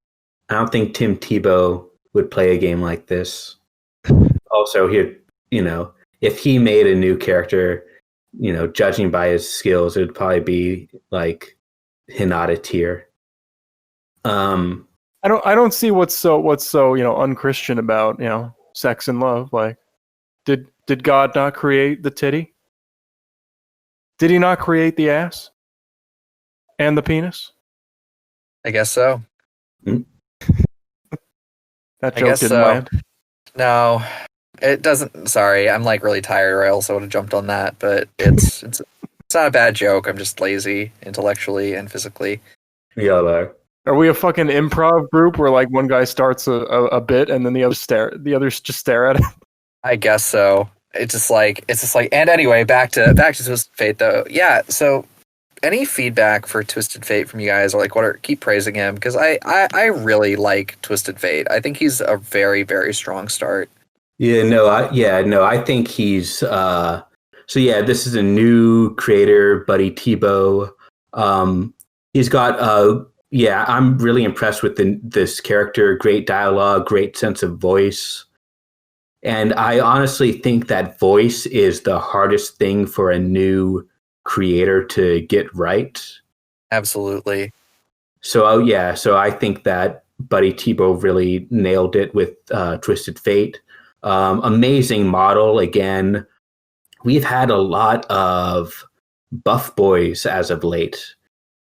I don't think Tim Tebow would play a game like this. Also, if he made a new character, judging by his skills, it would probably be like Hinata tier. I don't see what's so unchristian about sex and love. Like, did God not create the titty? Did he not create the ass and the penis? I guess so. That joke didn't land. No, it doesn't. Sorry, I'm like really tired, or I also would have jumped on that. But it's not a bad joke. I'm just lazy intellectually and physically. Yeah. Are we a fucking improv group where like one guy starts a bit and then the others just stare at it? I guess so. It's just like, and anyway, back to Twisted Fate though. Yeah. So, any feedback for Twisted Fate from you guys, or like keep praising him, because I really like Twisted Fate. I think he's a very, very strong start. I think he's this is a new creator, Buddy Tebow. He's got I'm really impressed with this character. Great dialogue, great sense of voice. And I honestly think that voice is the hardest thing for a new creator to get right. Absolutely. So I think that Buddy Tebow really nailed it with Twisted Fate. Amazing model. Again, we've had a lot of buff boys as of late.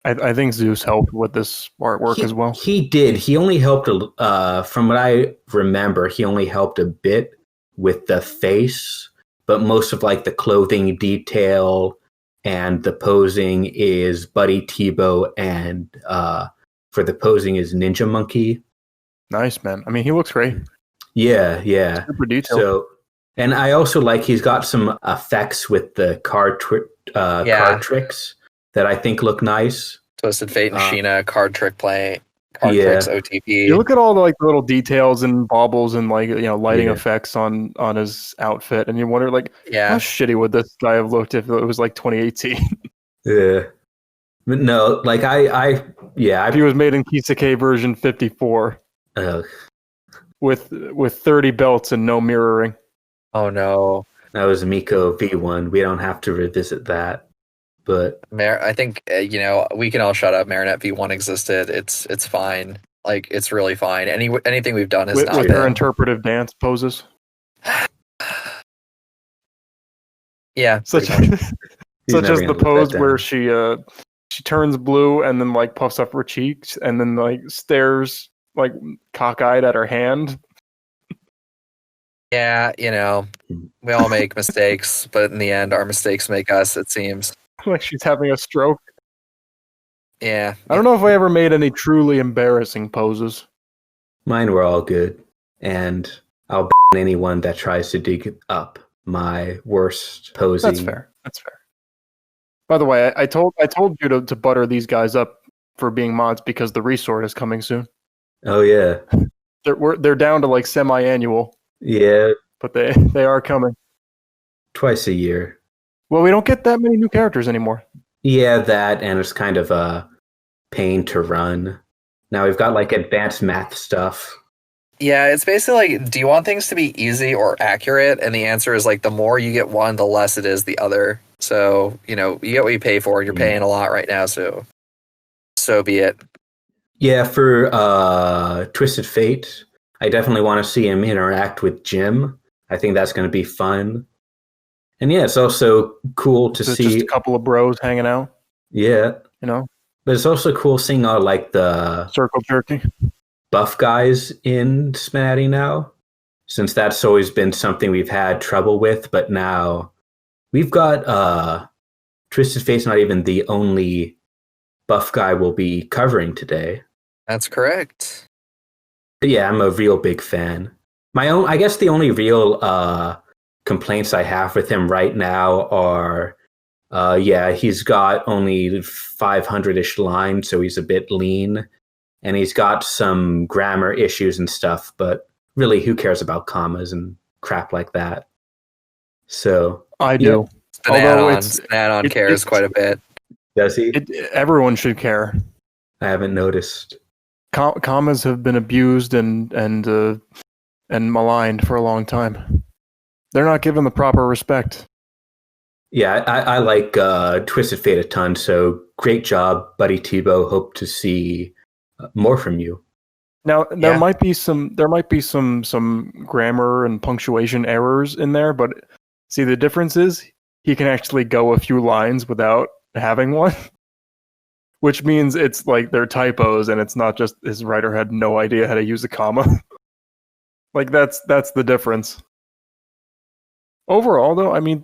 I think Zeus helped with this artwork as well. He did. He only helped, from what I remember, he only helped a bit with the face, but most of like the clothing detail and the posing is Buddy Tebow, and for the posing is Ninja Monkey. Nice, man. I mean, he looks great. Yeah. Super detailed. So, and I also like he's got some effects with the card tricks that I think look nice. Twisted Fate and Sheena card trick play, card tricks OTP. You look at all the like little details and baubles and like lighting effects on his outfit, and you wonder how shitty would this guy have looked if it was like 2018? Yeah, but no, like if he was made in Kisake version 54 with 30 belts and no mirroring. Oh no, that was Miko V1. We don't have to revisit that. But I think we can all shut up. Marinette V1 existed. It's fine. Like it's really fine. Anything we've done is not with her interpretive dance poses. Yeah, such as the pose where she turns blue and then like puffs up her cheeks and then like stares like cockeyed at her hand. Yeah, we all make mistakes, but in the end, our mistakes make us. It seems. Like she's having a stroke. Yeah. I don't know if I ever made any truly embarrassing poses. Mine were all good. And I'll anyone that tries to dig up my worst posing. That's fair. By the way, I told you to butter these guys up for being mods because the resort is coming soon. Oh yeah. They're down to like semi-annual. Yeah. But they are coming. Twice a year. Well, we don't get that many new characters anymore. Yeah, that, and it's kind of a pain to run. Now we've got like advanced math stuff. Yeah, it's basically like, do you want things to be easy or accurate? And the answer is like, the more you get one, the less it is the other. So, you get what you pay for. You're paying a lot right now, so be it. Yeah, for Twisted Fate, I definitely want to see him interact with Jim. I think that's going to be fun. And yeah, it's also cool to see just a couple of bros hanging out. Yeah. But it's also cool seeing all like the circle jerky buff guys in SPNatI now, since that's always been something we've had trouble with. But now we've got Twisted Fate's not even the only buff guy we'll be covering today. That's correct. But yeah, I'm a real big fan. I guess the only real complaints I have with him right now are, he's got only 500-ish lines, so he's a bit lean. And he's got some grammar issues and stuff, but really, who cares about commas and crap like that? So I do. SPNanon cares quite a bit. Does he? Everyone should care. I haven't noticed. Commas have been abused and maligned for a long time. They're not given the proper respect. Yeah, I like Twisted Fate a ton. So great job, Buddy Tebow. Hope to see more from you. Now there might be some grammar and punctuation errors in there, but see, the difference is he can actually go a few lines without having one, which means it's like they're typos and it's not just his writer had no idea how to use a comma. Like that's the difference. Overall, though, I mean,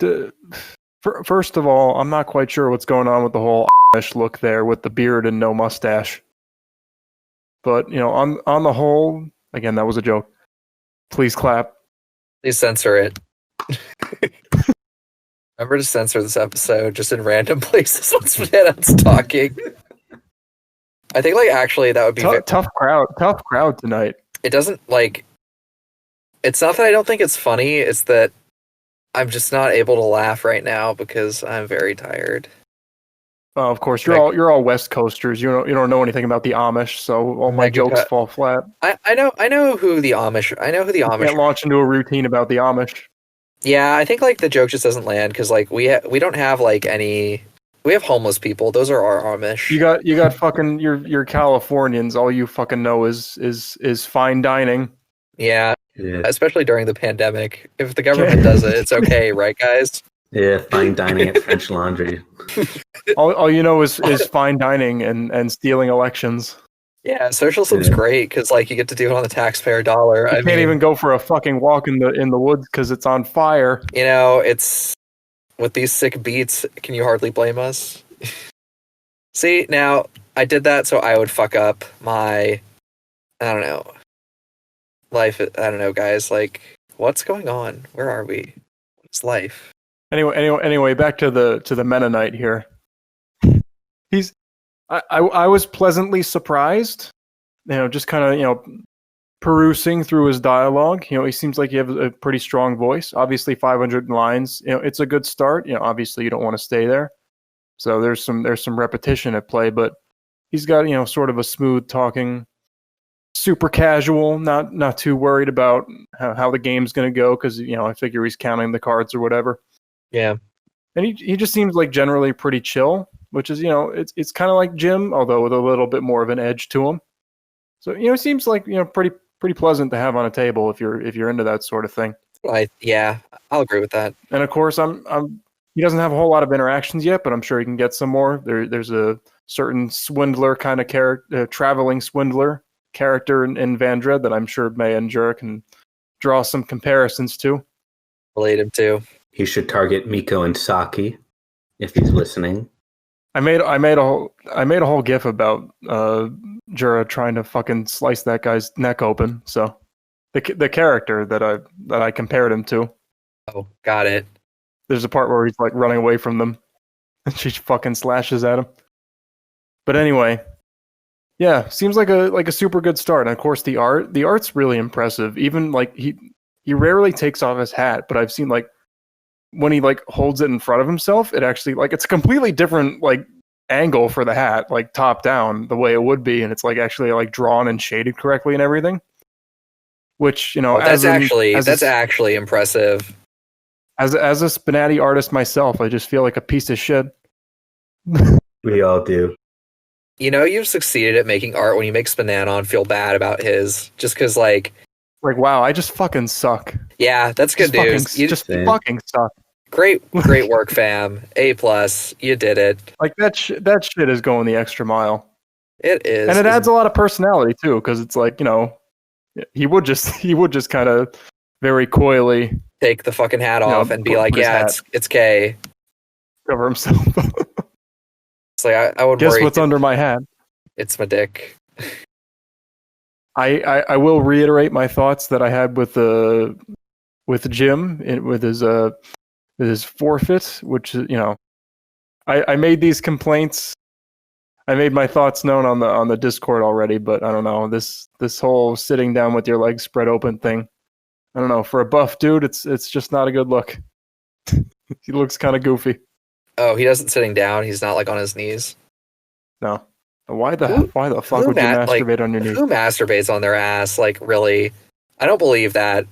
first of all, I'm not quite sure what's going on with the whole look there with the beard and no mustache. But, on the whole, again, that was a joke. Please clap. Please censor it. Remember to censor this episode just in random places when SPNaton's talking. I think, actually, that would be... Tough crowd tonight. It doesn't, It's not that I don't think it's funny, it's that I'm just not able to laugh right now because I'm very tired. Of course, you're all West Coasters. You don't know anything about the Amish, so all my jokes fall flat. I know who the Amish. You can't launch into a routine about the Amish. Yeah, I think the joke just doesn't land because we don't have any. We have homeless people. Those are our Amish. You got fucking your Californians. All you fucking know is fine dining. Yeah, especially during the pandemic. If the government does it, it's okay, right, guys? Yeah, fine dining at French Laundry. all you know is fine dining and stealing elections. Yeah, socialism's great because you get to do it on the taxpayer dollar. You can't even go for a fucking walk in the woods because it's on fire. It's with these sick beats. Can you hardly blame us? See, now I did that so I would fuck up my, I don't know, life. I don't know, guys. What's going on? Where are we? What's life? Anyway, back to the Mennonite here. I was pleasantly surprised, just kind of, perusing through his dialogue. He seems like he has a pretty strong voice. Obviously 500 lines, it's a good start. Obviously you don't want to stay there. So there's some repetition at play, but he's got, sort of a smooth talking, super casual, not too worried about how the game's going to go because, I figure he's counting the cards or whatever. Yeah. And he just seems like generally pretty chill, which is, it's kind of like Jim, although with a little bit more of an edge to him. So, it seems like, pretty pleasant to have on a table if you're into that sort of thing. I'll agree with that. And of course, he doesn't have a whole lot of interactions yet, but I'm sure he can get some more. There's a certain swindler kind of character, traveling swindler character in Vandred that I'm sure May and Jura can draw some comparisons to. Relate him to. He should target Miko and Saki if he's listening. I made a whole gif about Jura trying to fucking slice that guy's neck open. So the character that I compared him to. Oh, got it. There's a part where he's running away from them, and she fucking slashes at him. But anyway, Yeah, seems like a super good start. And of course, the art's really impressive. Even like he rarely takes off his hat, but I've seen like when he like holds it in front of himself, it actually like it's a completely different like angle for the hat, like top down, the way it would be, and it's like actually like drawn and shaded correctly and everything. Which that's actually impressive. As a SPNatI artist myself, I just feel like a piece of shit. We all do. You've succeeded at making art when you make spnanon feel bad about his, just because like wow, I just fucking suck. Yeah, that's good news. You just fucking suck. Great work, fam. A+. You did it. Like that shit is going the extra mile. It is, and it adds a lot of personality too, because it's like he would just kind of very coyly take the fucking hat off and be like, yeah, it's K. Cover himself. It's like I would guess worry. What's under my hat? It's my dick. I will reiterate my thoughts that I had with Jim with his forfeit, which I made these complaints. I made my thoughts known on the Discord already, but I don't know, this whole sitting down with your legs spread open thing. I don't know, for a buff dude, it's just not a good look. He looks kind of goofy. Oh, he doesn't sitting down. He's not like on his knees. No. Why the fuck would you masturbate on your knees? Who masturbates on their ass? Like, really? I don't believe that.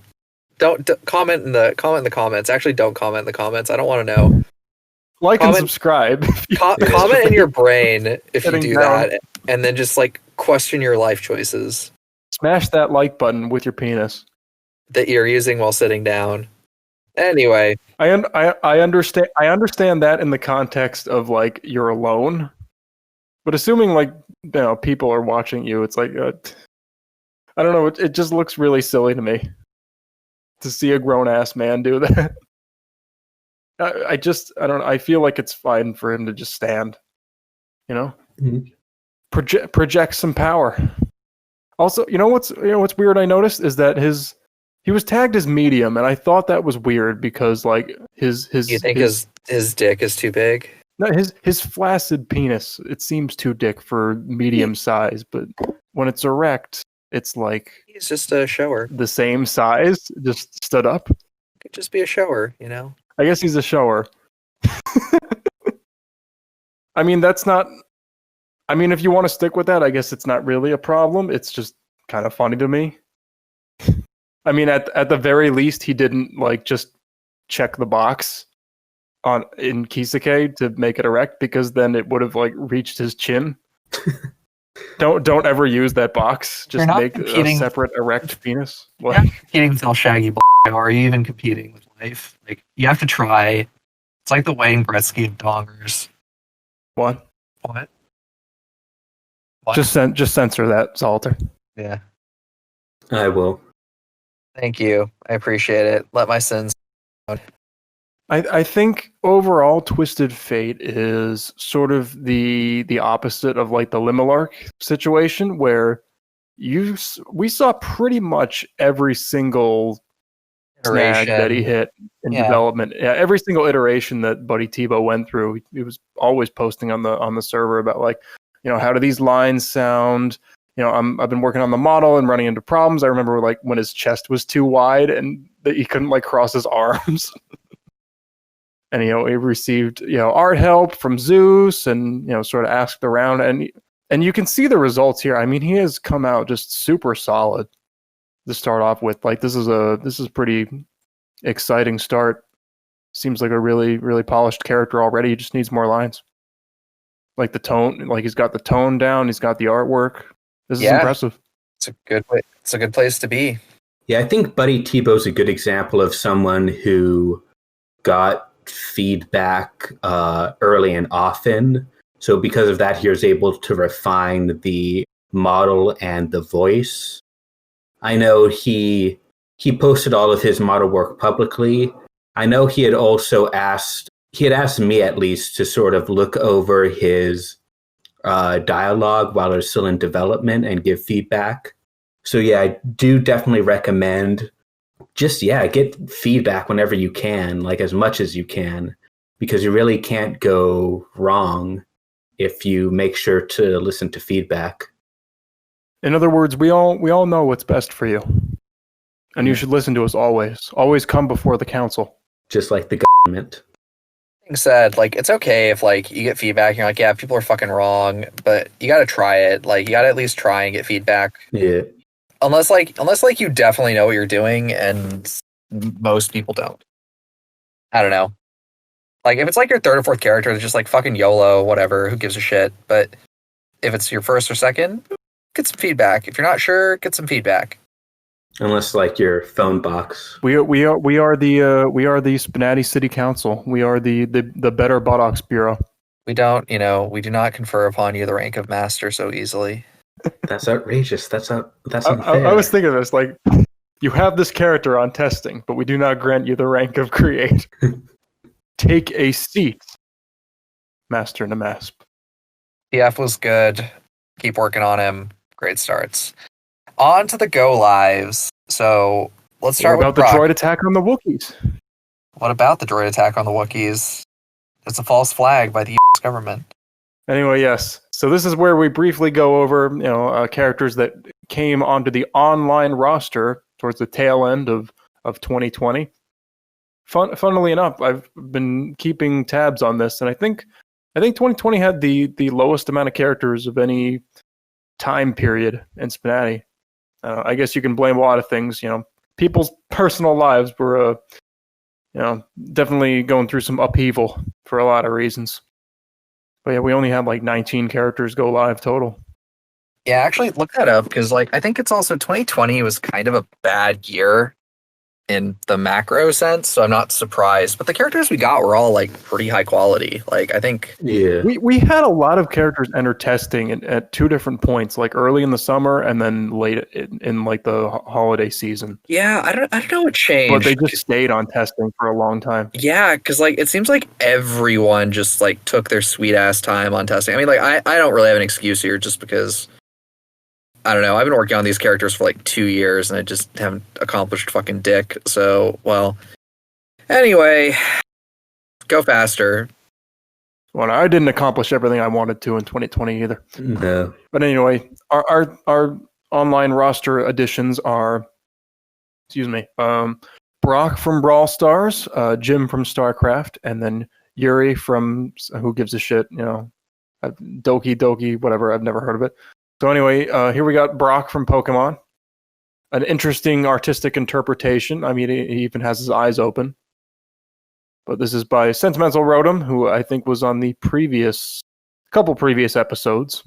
Don't comment in the comments. Actually, don't comment in the comments. I don't want to know. Comment and subscribe. Comment in your brain if you do that, and then just like question your life choices. Smash that like button with your penis that you're using while sitting down. Anyway, I understand that in the context of like you're alone, but assuming like people are watching you, it's like I don't know. It just looks really silly to me to see a grown ass man do that. I don't know. I feel like it's fine for him to just stand, Mm-hmm. project some power. Also, what's weird I noticed is that he was tagged as medium, and I thought that was weird because like his you think his dick is too big? No, his flaccid penis, it seems too dick for medium size, but when it's erect, it's like he's just a shower. The same size, just stood up. Could just be a shower, I guess he's a shower. I mean, if you want to stick with that, I guess it's not really a problem. It's just kind of funny to me. I mean, at the very least, he didn't like just check the box in Kisake to make it erect, because then it would have like reached his chin. Don't ever use that box. Just make a separate erect penis. You're not competing with El Shaggy, or are you even competing with life? Like, you have to try. It's like the Wayne Gretzky of dongers. What? Just censor that, Solitaire. Yeah. I will. Thank you. I appreciate it. Let my sins out. I think overall Twisted Fate is sort of the opposite of like the Lymilark situation, where we saw pretty much every single snag that he hit in development. Yeah, every single iteration that Buddy Tebow went through, he was always posting on the server about like, how do these lines sound? I've been working on the model and running into problems. I remember like when his chest was too wide and that he couldn't like cross his arms. And he received art help from Zeus, and sort of asked around, and you can see the results here. I mean, he has come out just super solid to start off with. Like this is a pretty exciting start. Seems like a really, really polished character already. He just needs more lines. Like the tone, like he's got the tone down. He's got the artwork. This is impressive. It's a good place to be. Yeah, I think Buddy Tebow's a good example of someone who got feedback early and often. So because of that, he was able to refine the model and the voice. I know he posted all of his model work publicly. I know he had also asked me at least to sort of look over his dialogue while it's still in development and give feedback. So yeah, I do definitely recommend just get feedback whenever you can, like as much as you can, because you really can't go wrong if you make sure to listen to feedback. In other words, we all know what's best for you. And you should listen to us always. Always come before the council. Just like the government. Being said, like, it's okay if like you get feedback and you're like, yeah, people are fucking wrong, but you gotta try it. Like, you gotta at least try and get feedback. Yeah. Unless you definitely know what you're doing, and most people don't. I don't know. Like, if it's like your third or fourth character, it's just like fucking YOLO, whatever, who gives a shit. But if it's your first or second, get some feedback. If you're not sure, get some feedback. Unless like your phone box. We are the SPNatI City Council. We are the Better Buttocks Bureau. We do not confer upon you the rank of master so easily. That's outrageous. That's unfair. I was thinking of this, like, you have this character on testing, but we do not grant you the rank of create. Take a seat, Master nmasp. TF was good. Keep working on him. Great starts. On to the go lives. So let's start with the droid attack on the Wookiees. What about the droid attack on the Wookiees? It's a false flag by the US government. Anyway, yes. So this is where we briefly go over, characters that came onto the online roster towards the tail end of 2020. Funnily enough, I've been keeping tabs on this, and I think 2020 had the lowest amount of characters of any time period in SPNatI. I guess you can blame a lot of things. People's personal lives were, definitely going through some upheaval for a lot of reasons. But yeah, we only had like 19 characters go live total. Yeah, actually look that up because I think it's also 2020 was kind of a bad year in the macro sense, so I'm not surprised. But the characters we got were all like pretty high quality. Like, I think we had a lot of characters enter testing at two different points, like early in the summer and then late in like the holiday season. Yeah, I don't know what changed, but they just stayed on testing for a long time. Yeah, because like it seems like everyone just like took their sweet ass time on testing. I mean, like I don't really have an excuse here, just because I don't know. I've been working on these characters for like 2 years and I just haven't accomplished fucking dick. So, well, anyway, go faster. Well, I didn't accomplish everything I wanted to in 2020 either. No. But anyway, our online roster additions are, Brock from Brawl Stars, Jim from StarCraft, and then Yuri from Who Gives a Shit, Doki, whatever. I've never heard of it. So anyway, here we got Brock from Pokemon. An interesting artistic interpretation. I mean, he even has his eyes open. But this is by Sentimental Rotom, who I think was on the couple previous episodes.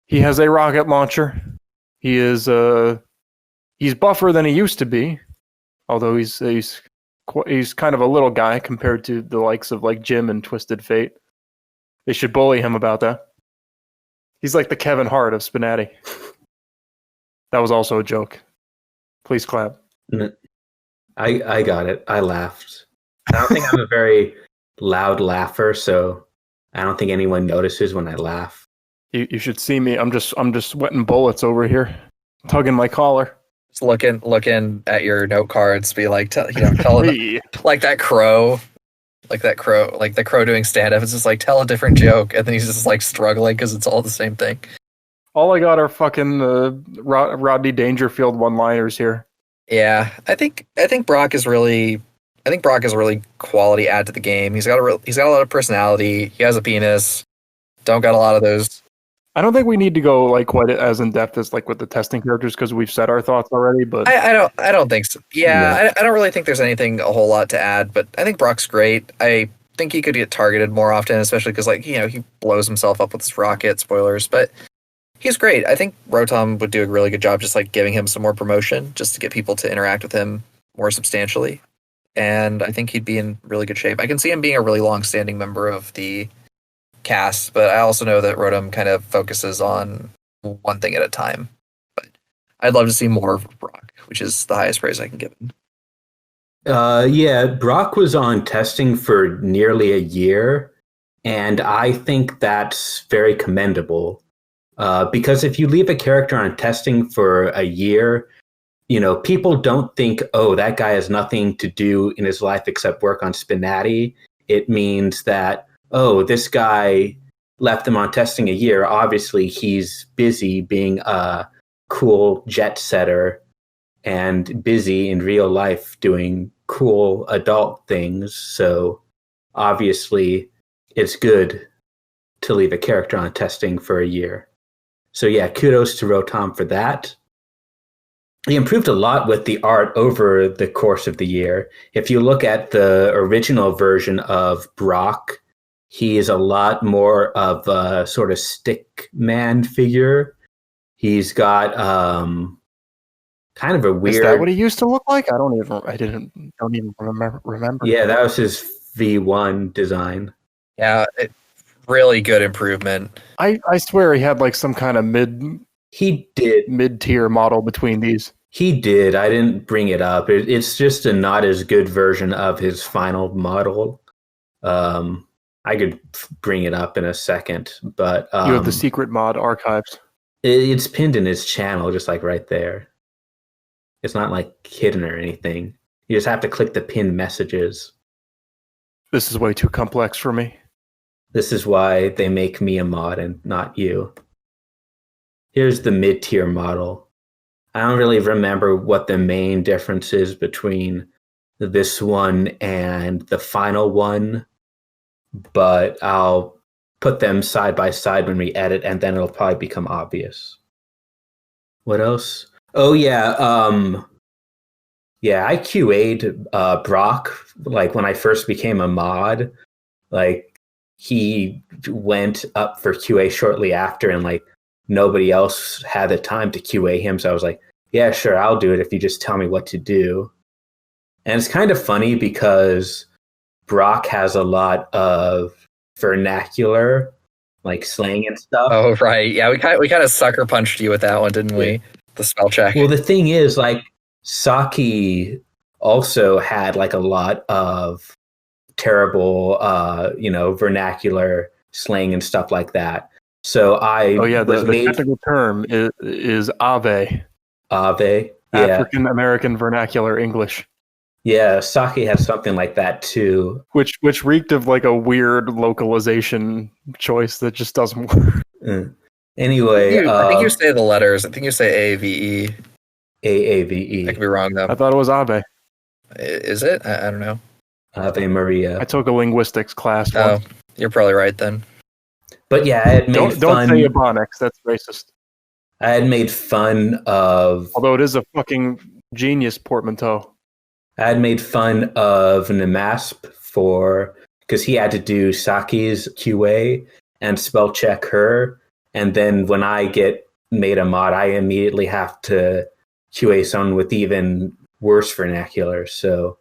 He has a rocket launcher. He is he's buffer than he used to be, although he's kind of a little guy compared to the likes of like Jim and Twisted Fate. They should bully him about that. He's like the Kevin Hart of SPNatI. That was also a joke. Please clap. I got it. I laughed. I don't think I'm a very loud laugher, so I don't think anyone notices when I laugh. You should see me. I'm just sweating bullets over here, tugging my collar. Just looking at your note cards, be like, tell like that crow. Like the crow doing stand-up. It's just like, tell a different joke, and then he's just like struggling because it's all the same thing. All I got are fucking Rodney Dangerfield one-liners here. Yeah, I think Brock is really a quality add to the game. He's got a lot of personality. He has a penis. Don't got a lot of those. I don't think we need to go like quite as in depth as like with the testing characters because we've said our thoughts already. But I don't think so. Yeah, I don't really think there's anything a whole lot to add. But I think Brock's great. I think he could get targeted more often, especially because he blows himself up with his rocket. Spoilers, but he's great. I think Rotom would do a really good job just like giving him some more promotion, just to get people to interact with him more substantially. And I think he'd be in really good shape. I can see him being a really long-standing member of the cast, but I also know that Rotom kind of focuses on one thing at a time. But I'd love to see more of Brock, which is the highest praise I can give him. Yeah, Brock was on testing for nearly a year, and I think that's very commendable. Because if you leave a character on testing for a year, people don't think, oh, that guy has nothing to do in his life except work on SPNatI. It means that, oh, this guy left them on testing a year. Obviously, he's busy being a cool jet setter and busy in real life doing cool adult things. So obviously, it's good to leave a character on testing for a year. So yeah, kudos to Rotom for that. He improved a lot with the art over the course of the year. If you look at the original version of Brock, he is a lot more of a sort of stick man figure. He's got kind of a weird. Is that what he used to look like? I don't even remember. Yeah, that was his V1 design. Yeah, really good improvement. I swear he had like some kind of mid-tier model between these. He did. I didn't bring it up. It's just a not as good version of his final model. I could bring it up in a second, but you have the secret mod archives. It's pinned in his channel, just like right there. It's not like hidden or anything. You just have to click the pinned messages. This is way too complex for me. This is why they make me a mod and not you. Here's the mid-tier model. I don't really remember what the main difference is between this one and the final one, but I'll put them side by side when we edit, and then it'll probably become obvious. What else? Oh yeah, I QA'd Brock like when I first became a mod. Like he went up for QA shortly after, and like nobody else had the time to QA him, so I was like, yeah, sure, I'll do it if you just tell me what to do. And it's kind of funny because Brock has a lot of vernacular, like slang and stuff. Oh, right. Yeah, we kind of sucker punched you with that one, didn't we? The spell check. Well, the thing is, like, Saki also had like a lot of terrible, vernacular slang and stuff like that. So the technical term is Ave. Ave, yeah. African American vernacular English. Yeah, Saki has something like that too. Which reeked of like a weird localization choice that just doesn't work. Anyway, I think you say the letters. I think you say AAVE. AAVE. I could be wrong though. I thought it was Ave. Is it? I don't know. Ave Maria. I took a linguistics class once. You're probably right then. But yeah, I had made fun. Don't say Ebonics. That's racist. I had made fun of. Although it is a fucking genius portmanteau. I had made fun of nmasp because he had to do Saki's QA and spell check her, and then when I get made a mod, I immediately have to QA someone with even worse vernacular. So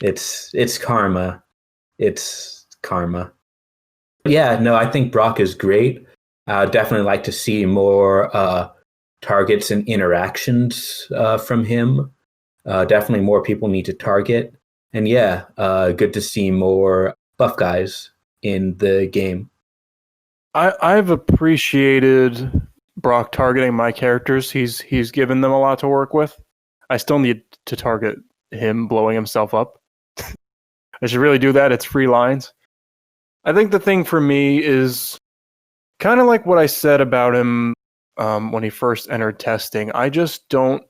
it's karma. It's karma. Yeah, no, I think Brock is great. I'd definitely like to see more targets and interactions from him. Definitely more people need to target. And yeah, good to see more buff guys in the game. I've appreciated Brock targeting my characters. He's given them a lot to work with. I still need to target him blowing himself up. I should really do that. It's free lines. I think the thing for me is kind of like what I said about him when he first entered testing. I don't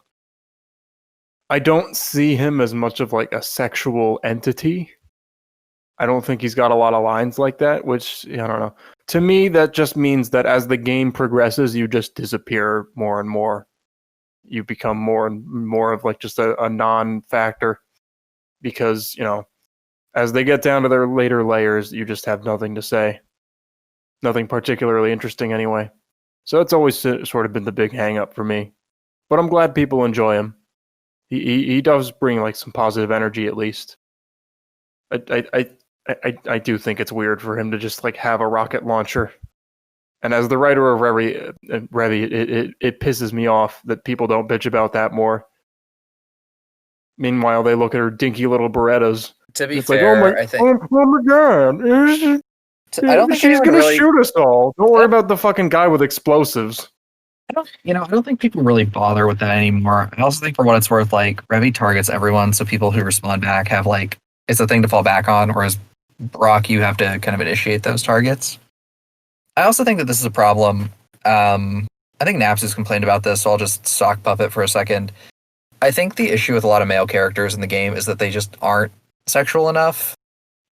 see him as much of like a sexual entity. I don't think he's got a lot of lines like that, which, I don't know. To me, that just means that as the game progresses, you just disappear more and more. You become more and more of like just a non-factor because, as they get down to their later layers, you just have nothing to say. Nothing particularly interesting anyway. So it's always sort of been the big hang-up for me. But I'm glad people enjoy him. He does bring like some positive energy at least. I do think it's weird for him to just like have a rocket launcher. And as the writer of Revy, it pisses me off that people don't bitch about that more. Meanwhile, they look at her dinky little Berettas. To be fair, I think, oh my god, I don't think she's gonna shoot us all. Don't worry about the fucking guy with explosives. I don't think people really bother with that anymore. I also think, for what it's worth, like Revy targets everyone, so people who respond back have like it's a thing to fall back on. Whereas Brock, you have to kind of initiate those targets. I also think that this is a problem. I think Naps has complained about this, so I'll just sock puppet for a second. I think the issue with a lot of male characters in the game is that they just aren't sexual enough.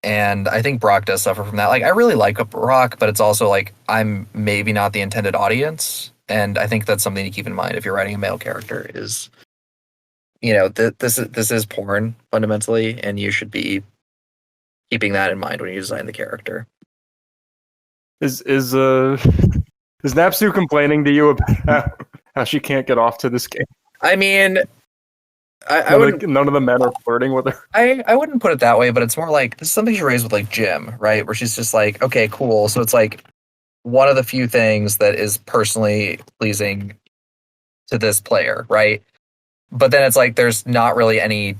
And I think Brock does suffer from that. Like, I really like Brock, but it's also like I'm maybe not the intended audience. And I think that's something to keep in mind if you're writing a male character is, you know, this is porn fundamentally, and you should be keeping that in mind when you design the character. Is Napsu complaining to you about how she can't get off to this game? I mean, none of the men are flirting with her. I wouldn't put it that way, but it's more like this is something she raised with like Jim, right? Where she's just like, okay, cool. So it's like one of the few things that is personally pleasing to this player, right? But then it's like there's not really any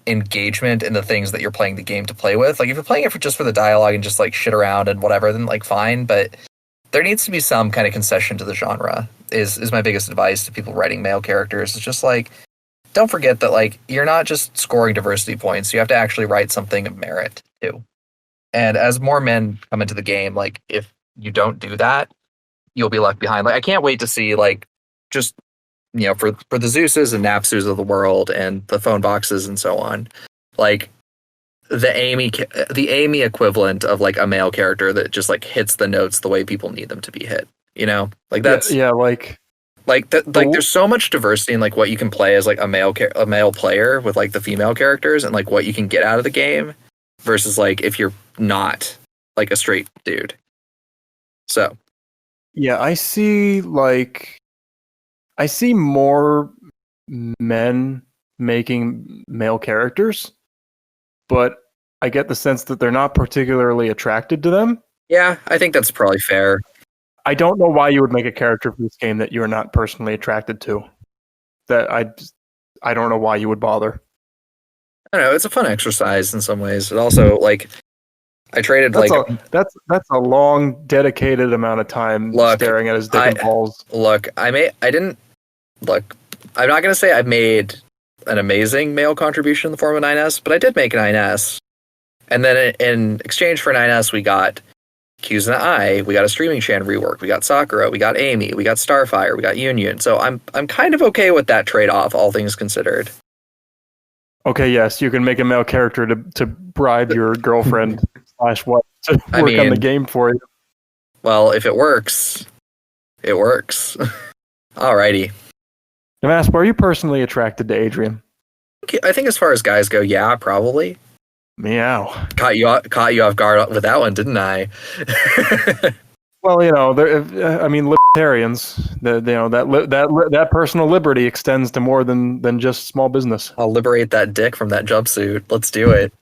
engagement in the things that you're playing the game to play with. Like if you're playing it just for the dialogue and just like shit around and whatever, then like fine. But there needs to be some kind of concession to the genre. Is my biggest advice to people writing male characters. It's just like, don't forget that like you're not just scoring diversity points. You have to actually write something of merit too. And as more men come into the game, like if you don't do that, you'll be left behind. Like I can't wait to see like just, you know, for the Zeuses and Napsus of the world and the phone boxes and so on, like the Amy equivalent of like a male character that just like hits the notes the way people need them to be hit. You know, like that's there's so much diversity in like what you can play as like a male player with like the female characters and like what you can get out of the game versus like if you're not like a straight dude. So yeah, I see more men making male characters, but I get the sense that they're not particularly attracted to them. Yeah, I think that's probably fair. I don't know why you would make a character for this game that you're not personally attracted to. I don't know why you would bother. I don't know. It's a fun exercise in some ways. It also like I traded that's a long dedicated amount of time staring at his dick and balls. I'm not gonna say I've made an amazing male contribution in the form of 9S, but I did make an 9S. And then in exchange for 9S, we got Q's and I, we got a Streaming Shan rework, we got Sakura, we got Amy, we got Starfire, we got Union. So I'm kind of okay with that trade-off, all things considered. Okay, yes, you can make a male character to bribe your girlfriend / what to work on the game for you. Well, if it works, it works. Alrighty. nmasp, are you personally attracted to Adrian? I think as far as guys go, yeah, probably. Meow. Caught you off guard with that one, didn't I? Well, you know, libertarians. That personal liberty extends to more than just small business. I'll liberate that dick from that jumpsuit. Let's do it.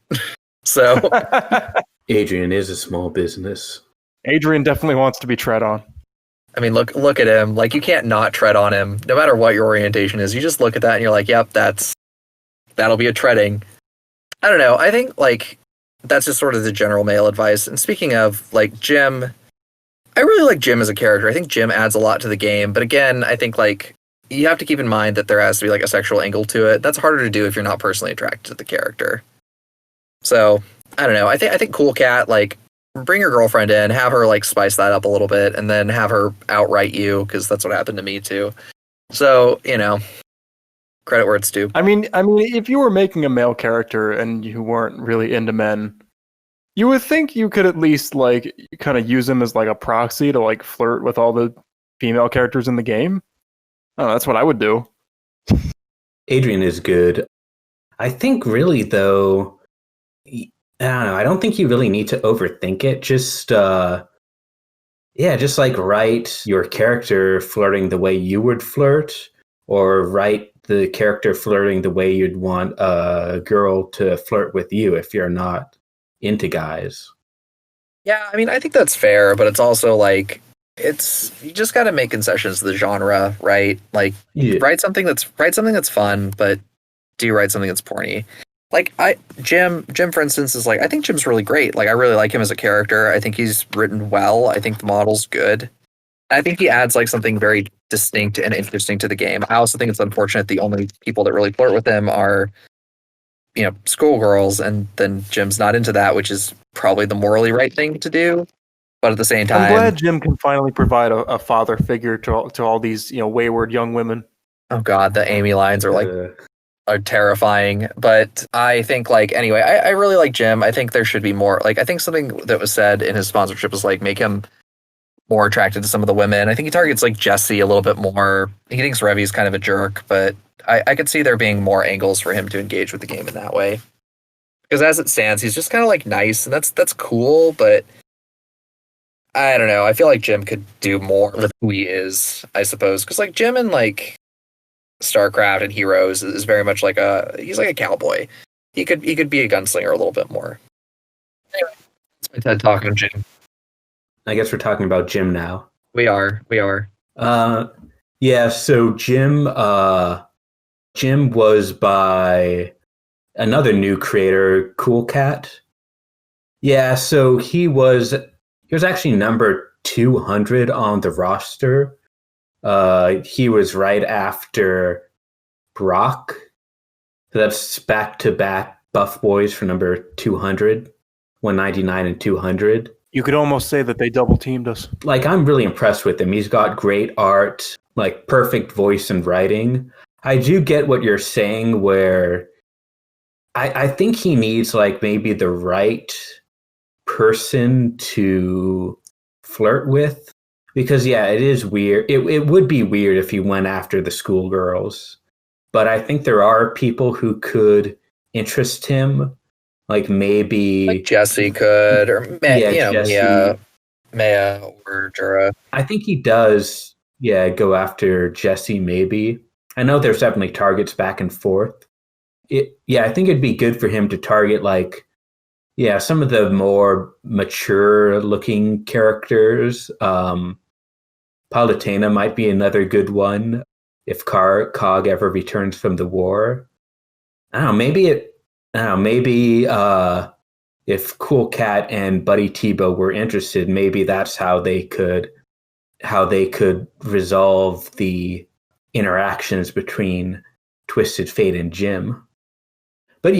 So, Adrian is a small business. Adrian definitely wants to be tread on. I mean, look at him. Like you can't not tread on him, no matter what your orientation is. You just look at that and you're like, "Yep, that'll be a treading." I don't know. I think like that's just sort of the general male advice. And speaking of like Jim, I really like Jim as a character. I think Jim adds a lot to the game. But again, I think like you have to keep in mind that there has to be like a sexual angle to it. That's harder to do if you're not personally attracted to the character. So I don't know. I think Cool Cat, like bring your girlfriend in, have her like spice that up a little bit, and then have her outright you because that's what happened to me too. So you know. Credit where it's due. I mean, if you were making a male character and you weren't really into men, you would think you could at least like kind of use him as like a proxy to like flirt with all the female characters in the game. Oh, that's what I would do. Adrian is good. I think really though, I don't know. I don't think you really need to overthink it. Just like write your character flirting the way you would flirt, or write the character flirting the way you'd want a girl to flirt with you if you're not into guys. Yeah, I mean, I think that's fair, but it's also like you just got to make concessions to the genre, right? Like, write something that's fun, but do you write something that's porny? Like Jim, for instance, is like I think Jim's really great. Like I really like him as a character. I think he's written well. I think the model's good. I think he adds like something very distinct and interesting to the game. I also think it's unfortunate the only people that really flirt with him are, you know, schoolgirls, and then Jim's not into that, which is probably the morally right thing to do. But at the same time, I'm glad Jim can finally provide a father figure to all these wayward young women. Oh God, the Amy lines are terrifying. But I think anyway, I really like Jim. I think there should be more. I think something that was said in his sponsorship was make him more attracted to some of the women. I think he targets Jesse a little bit more. He thinks Revy's kind of a jerk, but I could see there being more angles for him to engage with the game in that way. Because as it stands, he's just kind of nice, and that's cool, but I don't know. I feel like Jim could do more with who he is, I suppose. Because Jim in StarCraft and Heroes is very much he's like a cowboy. He could be a gunslinger a little bit more. Anyway, that's my TED Talk on Jim. I guess we're talking about Jim now. We are. Yeah, so Jim was by another new creator, Cool Cat. Yeah, so he was actually number 200 on the roster. He was right after Brock. So that's back-to-back Buff Boys for number 200, 199 and 200. You could almost say that they double teamed us. I'm really impressed with him. He's got great art, perfect voice and writing. I do get what you're saying where I think he needs maybe the right person to flirt with, because it is weird. It would be weird if he went after the schoolgirls, but I think there are people who could interest him, maybe Jesse could, or Jesse. Maya or Jura. I think he does go after Jesse, maybe. I know there's definitely targets back and forth. I think it'd be good for him to target some of the more mature looking characters. Palutena might be another good one if Cog ever returns from the war. I don't know, maybe if Cool Cat and Buddy Tebow were interested, maybe that's how they could resolve the interactions between Twisted Fate and Jim. But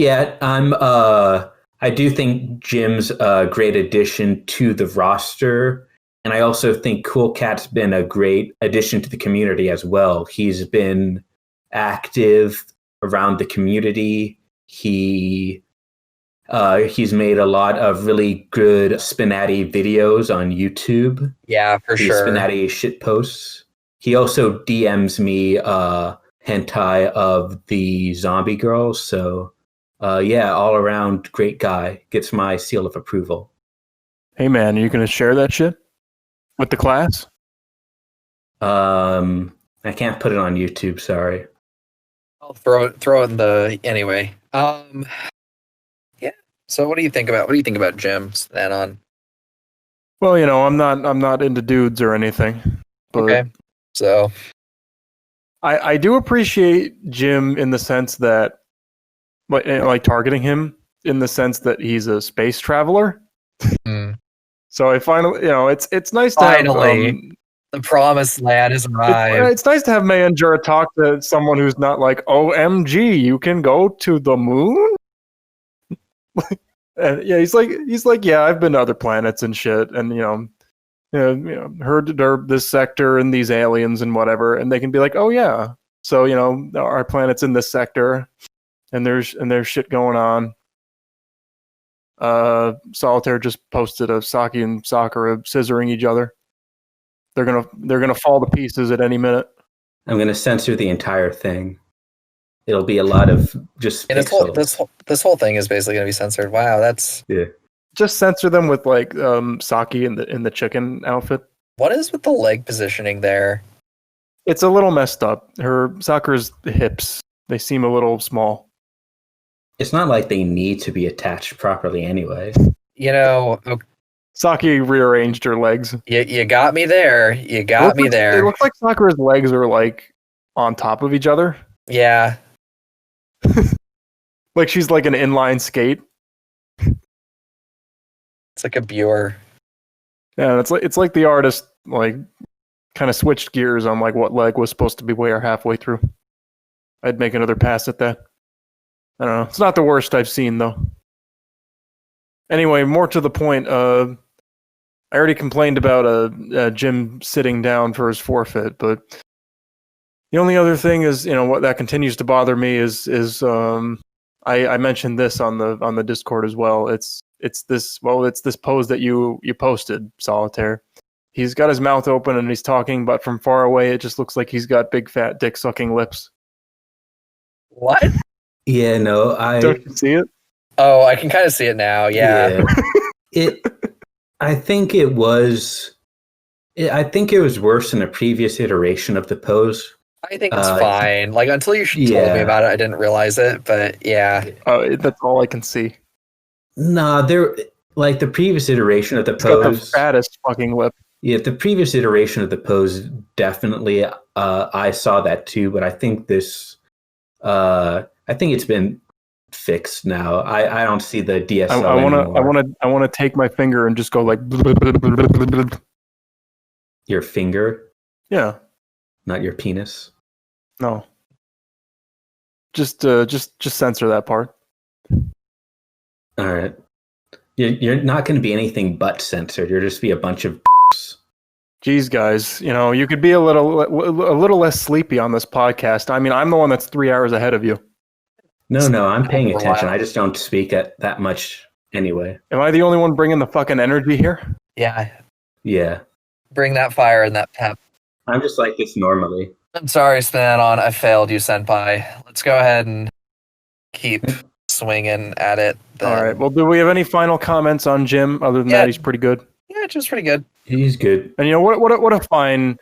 I do think Jim's a great addition to the roster. And I also think Cool Cat's been a great addition to the community as well. He's been active around the community. He's made a lot of really good SPNatI videos on YouTube. Yeah, for sure. SPNatI shitposts. He also DMs me hentai of the zombie girls. So, all around great guy. Gets my seal of approval. Hey man, are you going to share that shit with the class? I can't put it on YouTube. Sorry. I'll throw it in the anyway. Yeah. So what do you think about Jim SPNanon? Well, I'm not into dudes or anything. But okay. So I do appreciate Jim in the sense that targeting him in the sense that he's a space traveler. So I finally, it's nice to have the promised land has arrived. It's nice to have May and Jura talk to someone who's not OMG, you can go to the moon? And he's like, yeah, I've been to other planets and shit, and heard this sector and these aliens and whatever, and they can be like, oh yeah, so our planet's in this sector, and there's shit going on. Solitaire just posted of Saki and Sakura scissoring each other. They're gonna fall to pieces at any minute. I'm gonna censor the entire thing. It'll be a lot of just pixels. This whole thing is basically gonna be censored. Wow, that's Just censor them with Saki in the chicken outfit. What is with the leg positioning there? It's a little messed up. Her Sakura's hips, they seem a little small. It's not like they need to be attached properly anyway. Saki rearranged her legs. You got me there. You got me there. It looks like Sakura's legs are on top of each other. Yeah. Like she's like an inline skate. It's like a Buer. Yeah, it's like the artist kind of switched gears on what leg was supposed to be where halfway through. I'd make another pass at that. I don't know. It's not the worst I've seen though. Anyway, more to the point. I already complained about Jim sitting down for his forfeit, but the only other thing is, what that continues to bother me is I mentioned this on the Discord as well. It's this pose that you posted, Solitaire. He's got his mouth open and he's talking, but from far away it just looks like he's got big fat dick sucking lips. What? Yeah, no, Don't you see it? Oh, I can kind of see it now. Yeah. I think it was worse in a previous iteration of the pose. I think it's fine. Like, until you told me about it, I didn't realize it. But yeah, that's all I can see. Nah, the previous iteration of the It's pose. got the fattest fucking lip. Yeah, the previous iteration of the pose definitely. I saw that too, but I think this. I think it's been fixed now. I don't see the DSL anymore. I want to take my finger and just go like. Your finger? Yeah. Not your penis? No. Just censor that part. All right. You're not going to be anything but censored. You'll just be a bunch of. Jeez, guys, you could be a little less sleepy on this podcast. I mean, I'm the one that's 3 hours ahead of you. No, I'm paying attention. I just don't speak at that much anyway. Am I the only one bringing the fucking energy here? Yeah. Yeah. Bring that fire and that pep. I'm just like this normally. I'm sorry, spnanon. I failed you, senpai. Let's go ahead and keep swinging at it. Then. All right. Well, do we have any final comments on Jim? Other than that, he's pretty good. Yeah, Jim's pretty good. He's good. And what a fine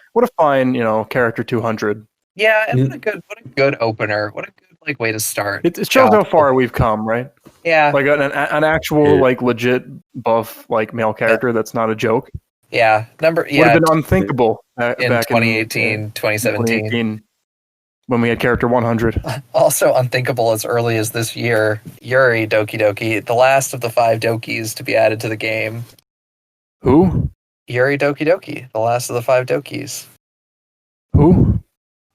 character 200. Yeah, and what a good opener. What a good way to start. It shows how far we've come, right? Yeah. Like an actual legit buff male character that's not a joke. Yeah. Would have been unthinkable in 2018, 2017. When we had character 100. Also unthinkable as early as this year, Yuri Doki Doki, the last of the 5 Dokis to be added to the game. Who? Yuri Doki Doki, the last of the 5 Dokis. Who?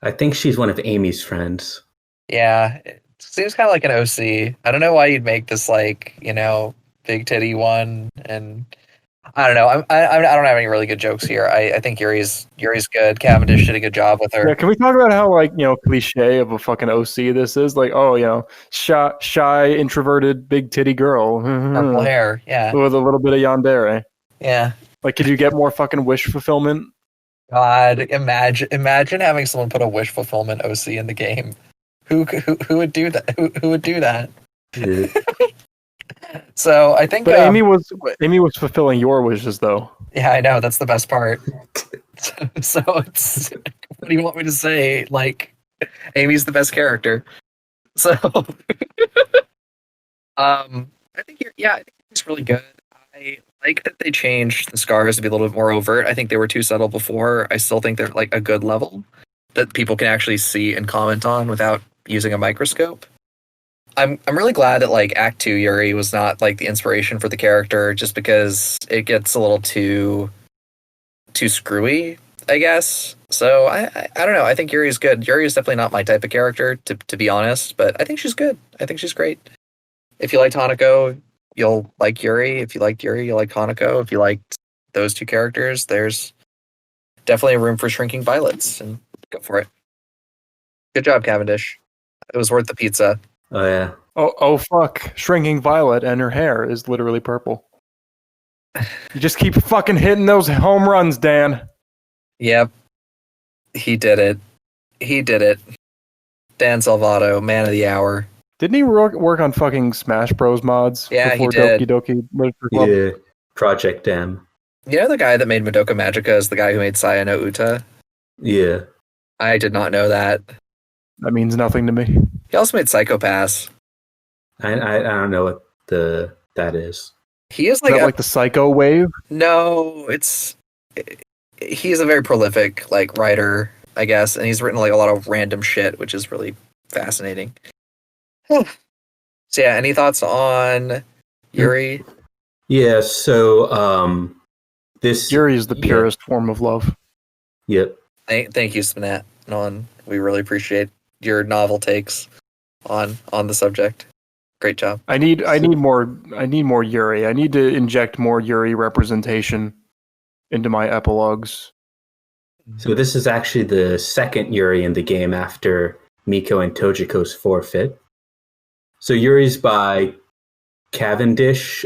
I think she's one of Amy's friends. Yeah, it seems kind of like an OC. I don't know why you'd make this big titty one, and I don't know. I don't have any really good jokes here. I think Yuri's good. Cavendish did a good job with her. Yeah, can we talk about how cliche of a fucking OC this is? Shy, introverted, big titty girl, Purple hair, yeah, with a little bit of yandere. Yeah. Could you get more fucking wish fulfillment? God, imagine having someone put a wish fulfillment OC in the game. Who would do that? Who would do that? So I think. But Amy was fulfilling your wishes, though. Yeah, I know. That's the best part. So it's. What do you want me to say? Amy's the best character. So. I think it's really good. I like that they changed the scars to be a little bit more overt. I think they were too subtle before. I still think they're a good level that people can actually see and comment on without using a microscope. I'm really glad that Act 2 Yuri was not the inspiration for the character, just because it gets a little too screwy, I guess. So I don't know. I think Yuri is good. Yuri is definitely not my type of character, to be honest, but I think she's good. I think she's great. If you liked Hanako, you'll like Yuri. If you liked Yuri, you'll like Hanako. If you liked those 2 characters, there's definitely a room for shrinking violets, and go for it. Good job, Cavendish. It was worth the pizza. Oh, yeah. Oh, fuck. Shrinking Violet, and her hair is literally purple. You just keep fucking hitting those home runs, Dan. Yep. He did it. Dan Salvato, man of the hour. Didn't he work on fucking Smash Bros mods? Yeah, before he did. Doki Doki Literature Club? Yeah. Project M. You know the guy that made Madoka Magica is the guy who made Saya no Uta? Yeah. I did not know that. That means nothing to me. He also made Psycho Pass. I don't know what that is. He is Is that the Psycho wave? No, he's a very prolific writer, I guess, and he's written a lot of random shit, which is really fascinating. So yeah, any thoughts on Yuri? Yeah, so this Yuri is the purest form of love. Yep. Thank you, spnanon. We really appreciate your novel takes on the subject. Great job. I need more Yuri. I need to inject more Yuri representation into my epilogues. So this is actually the second Yuri in the game after Miko and Tojiko's forfeit. So Yuri's by Cavendish,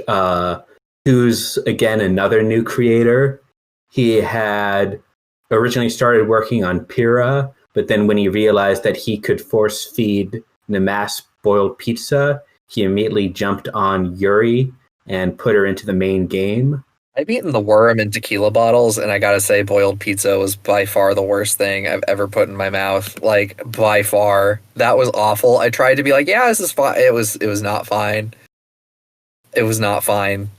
who's again another new creator. He had originally started working on Pyrrha, but then when he realized that he could force feed nmasp boiled pizza, he immediately jumped on Yuri and put her into the main game. I've eaten the worm in tequila bottles, and I gotta say, boiled pizza was by far the worst thing I've ever put in my mouth. Like, by far. That was awful. I tried to be like, yeah, this is fine. It was not fine. It was not fine.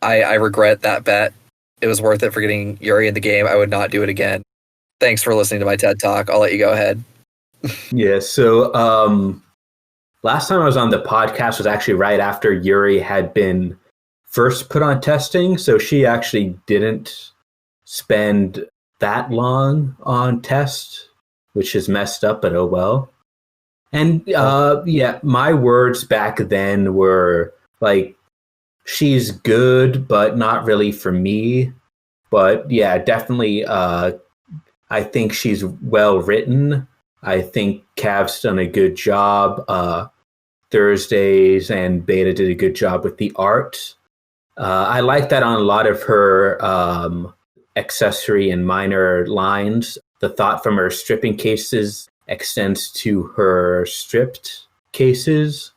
I regret that bet. It was worth it for getting Yuri in the game. I would not do it again. Thanks for listening to my TED Talk. I'll let you go ahead. Yeah, so last time I was on the podcast was actually right after Yuri had been first put on testing, so she actually didn't spend that long on test, which is messed up, but oh well. And yeah, my words back then were like, she's good, but not really for me. But yeah, definitely, I think she's well written. I think Cav's done a good job. Thursdays and Beta did a good job with the art. I like that on a lot of her accessory and minor lines. The thought from her stripping cases extends to her stripped cases.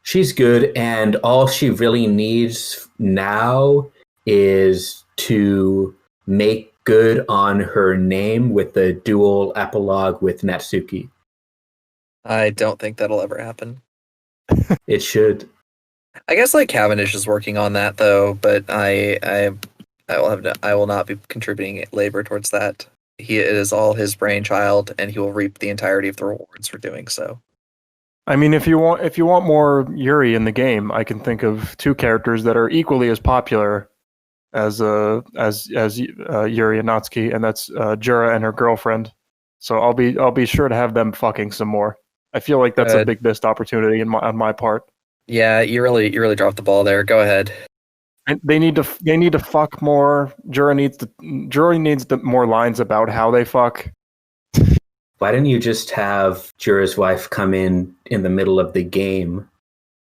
She's good, and all she really needs now is to make good on her name with the dual epilogue with Natsuki. I don't think that'll ever happen. It should. I guess like Cavendish is working on that though, but I will not be contributing labor towards that. It is all his brainchild, and he will reap the entirety of the rewards for doing so. I mean, if you want more Yuri in the game, I can think of two characters that are equally as popular as Yuri and Natsuki, and that's Jura and her girlfriend. So I'll be sure to have them fucking some more. I feel like that's a big missed opportunity on my part. Yeah, you really dropped the ball there. Go ahead. And they need to fuck more. Jura needs more lines about how they fuck. Why didn't you just have Jura's wife come in the middle of the game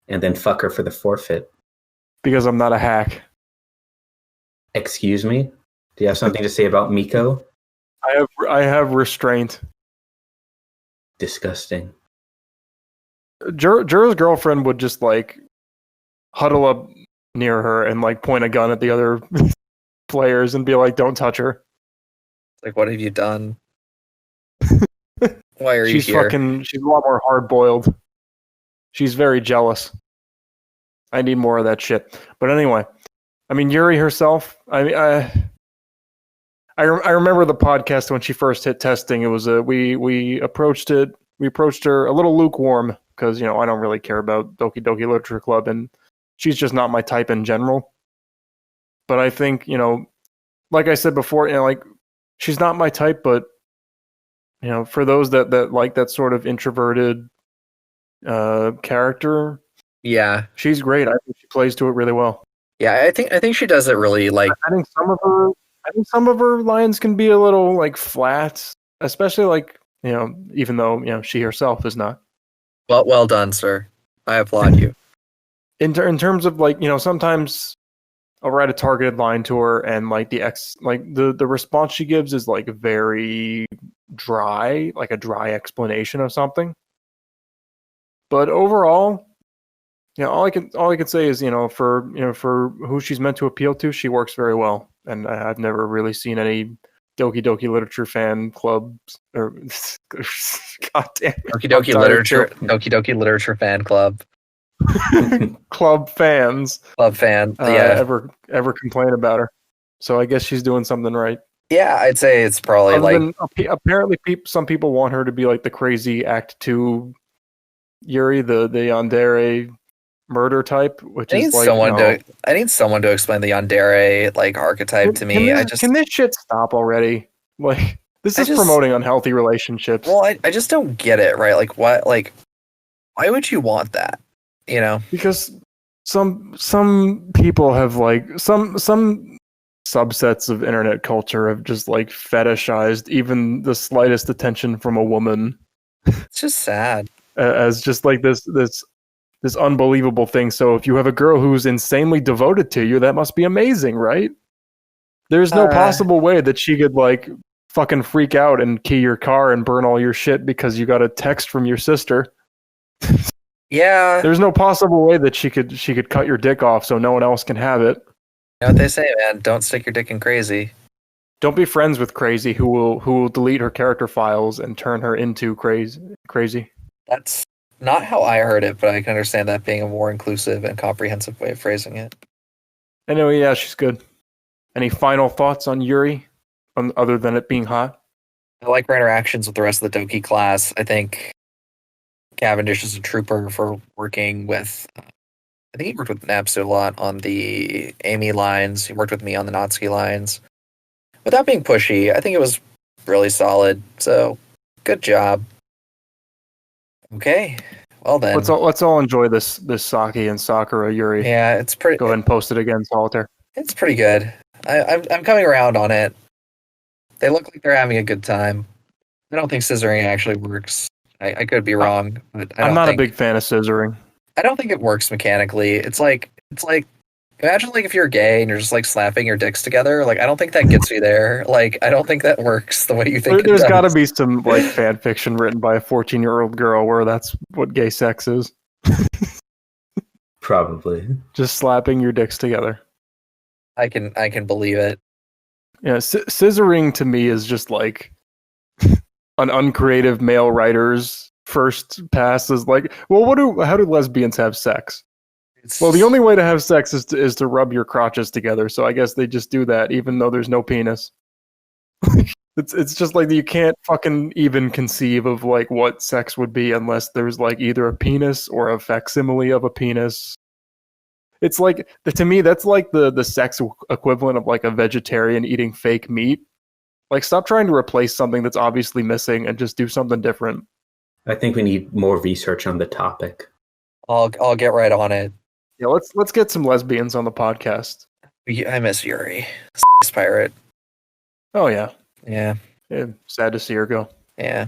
and then fuck her for the forfeit? Because I'm not a hack. Excuse me? Do you have something to say about Miko? I have restraint. Disgusting. Jura's girlfriend would just like huddle up near her and like point a gun at the other players and be like, "Don't touch her." Like, what have you done? Why are you she's here? She's a lot more hard boiled. She's very jealous. I need more of that shit. But anyway, I mean, Yuri herself. I mean, I remember the podcast when she first hit testing. It was we approached her a little lukewarm because I don't really care about Doki Doki Literature Club, and she's just not my type in general. But I think like I said before, like she's not my type, but for those that like that sort of introverted character, yeah, she's great. I think she plays to it really well. Yeah, I think she does it really like. I think some of her lines can be a little like flat, especially like even though she herself is not. Well done, sir. I applaud you. In terms of like sometimes I'll write a targeted line to her and like the response she gives is like very dry, like a dry explanation of something. But overall, all I can say is for who she's meant to appeal to, she works very well, and I've never really seen any Doki Doki Literature fan clubs or goddamn Doki Doki Literature fan club. Club fan. Yeah. Ever complain about her? So I guess she's doing something right. Yeah, I'd say it's probably apparently some people want her to be like the crazy Act 2 Yuri, the yandere murder type, which I need is like I need someone to explain the yandere like archetype to me. Can this shit stop already? Like this is promoting unhealthy relationships. Well, I just don't get it, right? Like what? Like why would you want that? you know, because some people have like some subsets of internet culture have just like fetishized even the slightest attention from a woman it's just sad. as just like this unbelievable thing. So if you have a girl who's insanely devoted to you, that must be amazing, right? There's no possible way that she could like fucking freak out and key your car and burn all your shit because you got a text from your sister. Yeah. There's no possible way that she could cut your dick off so no one else can have it. You know what they say, man? Don't stick your dick in crazy. Don't be friends with Crazy, who will delete her character files and turn her into crazy. That's not how I heard it, but I can understand that being a more inclusive and comprehensive way of phrasing it. Anyway, yeah, she's good. Any final thoughts on Yuri, other than it being hot? I like her interactions with the rest of the Doki class. I think Cavendish is a trooper for working with. I think he worked with Napsu a lot on the Amy lines. He worked with me on the Natsuki lines. Without being pushy, I think it was really solid. So, good job. Okay, well then. Let's all enjoy this Saki and Sakura Yuri. Yeah, it's pretty. Go ahead and post it again, Solitaire. It's pretty good. I'm coming around on it. They look like they're having a good time. I don't think scissoring actually works. I could be wrong, but I'm not a big fan of scissoring. I don't think it works mechanically. It's like imagine like if you're gay and you're just like slapping your dicks together. Like I don't think that gets you there. Like I don't think that works the way you think. There's got to be some like fan fiction written by a 14-year-old girl where that's what gay sex is. Probably just slapping your dicks together. I can believe it. Yeah, scissoring to me is just like an uncreative male writer's first pass is like, well, how do lesbians have sex? Well, the only way to have sex is to rub your crotches together. So I guess they just do that, even though there's no penis. It's just like you can't fucking even conceive of like what sex would be unless there's like either a penis or a facsimile of a penis. It's like, to me, that's like the sex equivalent of like a vegetarian eating fake meat. Like, stop trying to replace something that's obviously missing and just do something different. I think we need more research on the topic. I'll get right on it. Yeah, let's get some lesbians on the podcast. I miss Yuri, pirate. Oh yeah. Yeah. Sad to see her go. Yeah.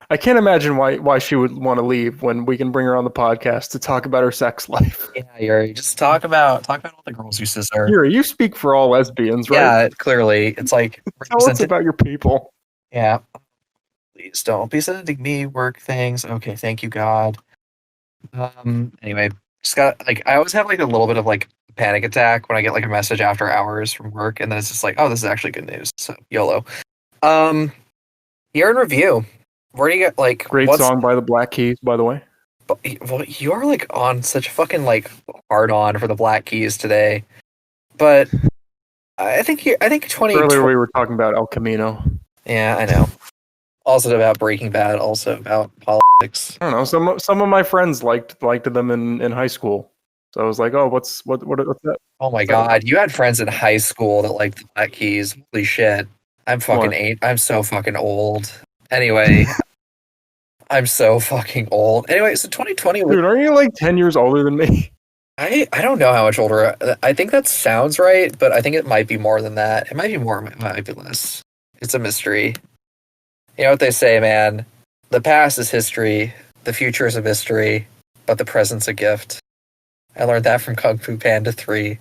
I can't imagine why she would want to leave when we can bring her on the podcast to talk about her sex life. Yeah, Yuri, just talk about all the girls you scissor. Yuri, you speak for all lesbians, right? Yeah, clearly. It's like tell us about your people. Yeah. Please don't be sending me work things. Okay, thank you, God. Anyway, just got like I always have like a little bit of like a panic attack when I get like a message after hours from work, and then it's just like, oh, this is actually good news. So YOLO. Year in review. Where do you get like great song by the Black Keys, by the way? Well, you're like on such a fucking like hard on for the Black Keys today, but I think 20 earlier we were talking about El Camino. Yeah, I know. Also about Breaking Bad, also about politics. I don't know. Some of my friends liked them in high school, so I was like, oh, what's that? Oh my God, you had friends in high school that liked the Black Keys. Holy shit! I'm fucking 8. I'm so fucking old. Anyway. I'm so fucking old. Anyway, so 2020. Dude, aren't you like 10 years older than me? I don't know how much older. I think that sounds right, but I think it might be more than that. It might be more, it might be less. It's a mystery. You know what they say, man? The past is history, the future is a mystery, but the present's a gift. I learned that from Kung Fu Panda 3.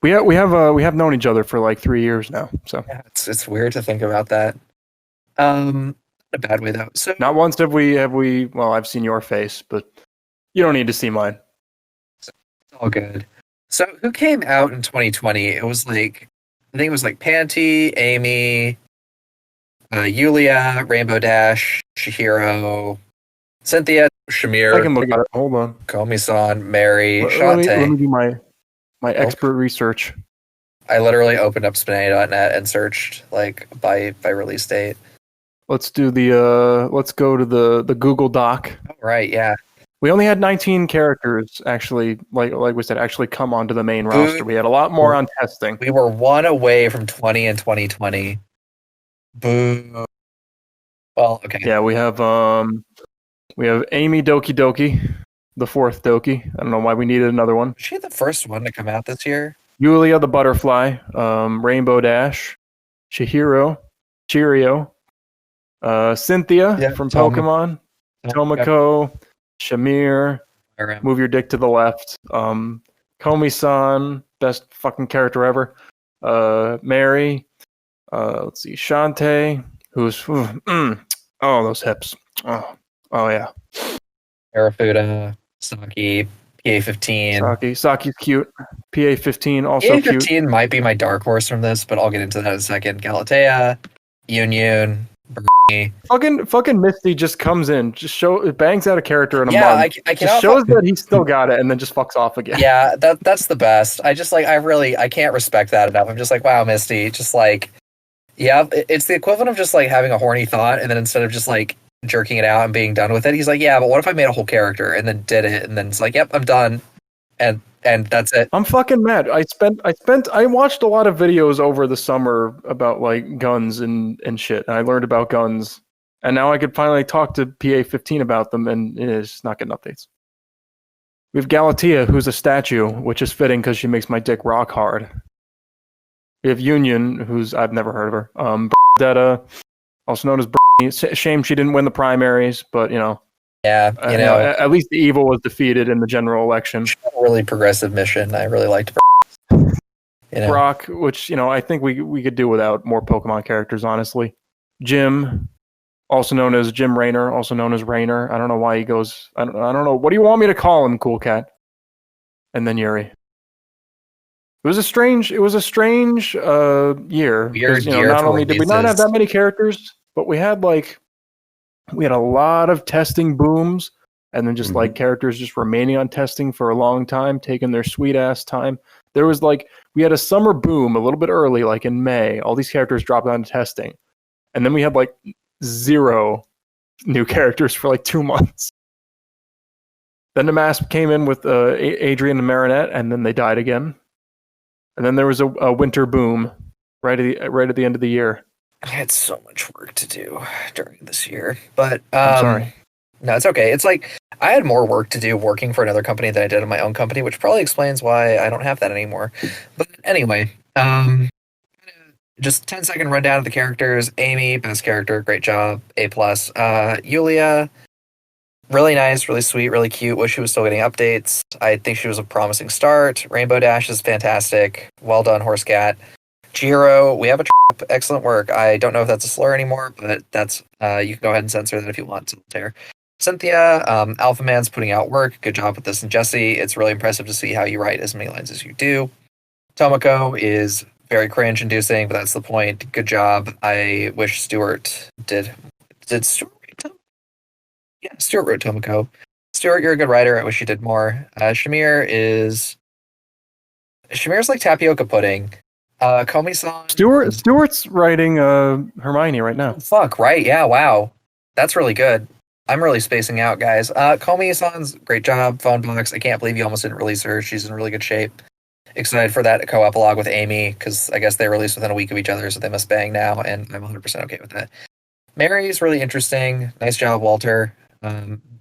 We have known each other for like 3 years now, so yeah, it's weird to think about that. A bad way though. So not once have we well, I've seen your face, but you don't need to see mine. It's all good. So who came out in 2020? It was like I think it was like Panty, Amy, Yulia, Rainbow Dash, Chihiro, Cynthia, Shamir. I can look at it. Hold on. Komi-san, Mary, Let Shantae. me do my expert research. I literally opened up SPNatI.net and searched like by release date. Let's do let's go to the Google Doc. Oh, right, yeah. We only had 19 characters actually, like we said, actually come onto the main roster. We had a lot more on testing. We were 1 away from 20 in 2020. Boo. Well, okay. Yeah, we have Amy Doki Doki. the fourth Doki. I don't know why we needed another one. Was she the first one to come out this year? Yulia the butterfly, Rainbow Dash, Chihiro, Cheerio, Cynthia from Pokemon, Tomoko, Shamir, Move Your Dick to the Left, Komi-san, best fucking character ever, Mary, let's see, Shantae, who's, oh, those hips. Oh yeah. Arafuda, Saki, PA-15. Saki's cute. PA-15 also cute. PA-15 might be my dark horse from this, but I'll get into that in a second. Galatea, Union, Bernie. Fucking Misty just comes in, bangs out a character in a month. I just shows that he's still got it, and then just fucks off again. Yeah, that's the best. I can't respect that enough. I'm just like, wow, Misty, just like, yeah, it's the equivalent of just like having a horny thought, and then instead of just like jerking it out and being done with it, he's like, yeah, but what if I made a whole character and then did it, and then it's like, yep, I'm done, and that's it. I'm fucking mad. I watched a lot of videos over the summer about like guns and shit, and I learned about guns, and now I could finally talk to PA-15 about them, and it's not getting updates. We have Galatea, who's a statue, which is fitting because she makes my dick rock hard. We have Union, who's I've never heard of her. Bernadetta, also known as Bernie. Shame she didn't win the primaries, but you know. Yeah, you know, at least the evil was defeated in the general election. A really progressive mission. I really liked. Brock, which you know, I think we could do without more Pokemon characters, honestly. Jim, also known as Jim Raynor, also known as Raynor. I don't know why he goes. I don't know. What do you want me to call him, Cool Cat? And then Yuri. It was a strange year. Weird year. Not only did we not have that many characters, but we had a lot of testing booms, and then just like characters just remaining on testing for a long time, taking their sweet ass time. There was we had a summer boom a little bit early, like in May. All these characters dropped out of testing, and then we had 0 new characters for 2 months. Then nmasp came in with Adrian and Marinette, and then they died again. And then there was a winter boom right at the end of the year. I had so much work to do during this year, but I'm sorry. No, it's okay. It's like I had more work to do working for another company than I did in my own company, which probably explains why I don't have that anymore. But anyway, just 10-second rundown of the characters. Amy, best character, great job, A+. Yulia, really nice, really sweet, really cute. Wish she was still getting updates. I think she was a promising start. Rainbow Dash is fantastic. Well done, Horse Cat. Chihiro, we have a trip. Excellent work. I don't know if that's a slur anymore, but that's you can go ahead and censor that if you want. Solitaire. Cynthia, Alpha Man's putting out work. Good job with this. And Jesse, it's really impressive to see how you write as many lines as you do. Tomoko is very cringe-inducing, but that's the point. Good job. I wish Stuart did. Did Stuart write Tomoko? Yeah, Stuart wrote Tomoko. Stuart, you're a good writer. I wish you did more. Shamir's like tapioca pudding. Komi-san. Stuart's writing Hermione right now. Fuck, right? Yeah, wow. That's really good. I'm really spacing out, guys. Komi-san's great job. Phone box. I can't believe you almost didn't release her. She's in really good shape. Excited for that co-epilogue with Amy, because I guess they released within a week of each other, so they must bang now, and I'm 100% okay with that. Mary's really interesting. Nice job, Walter.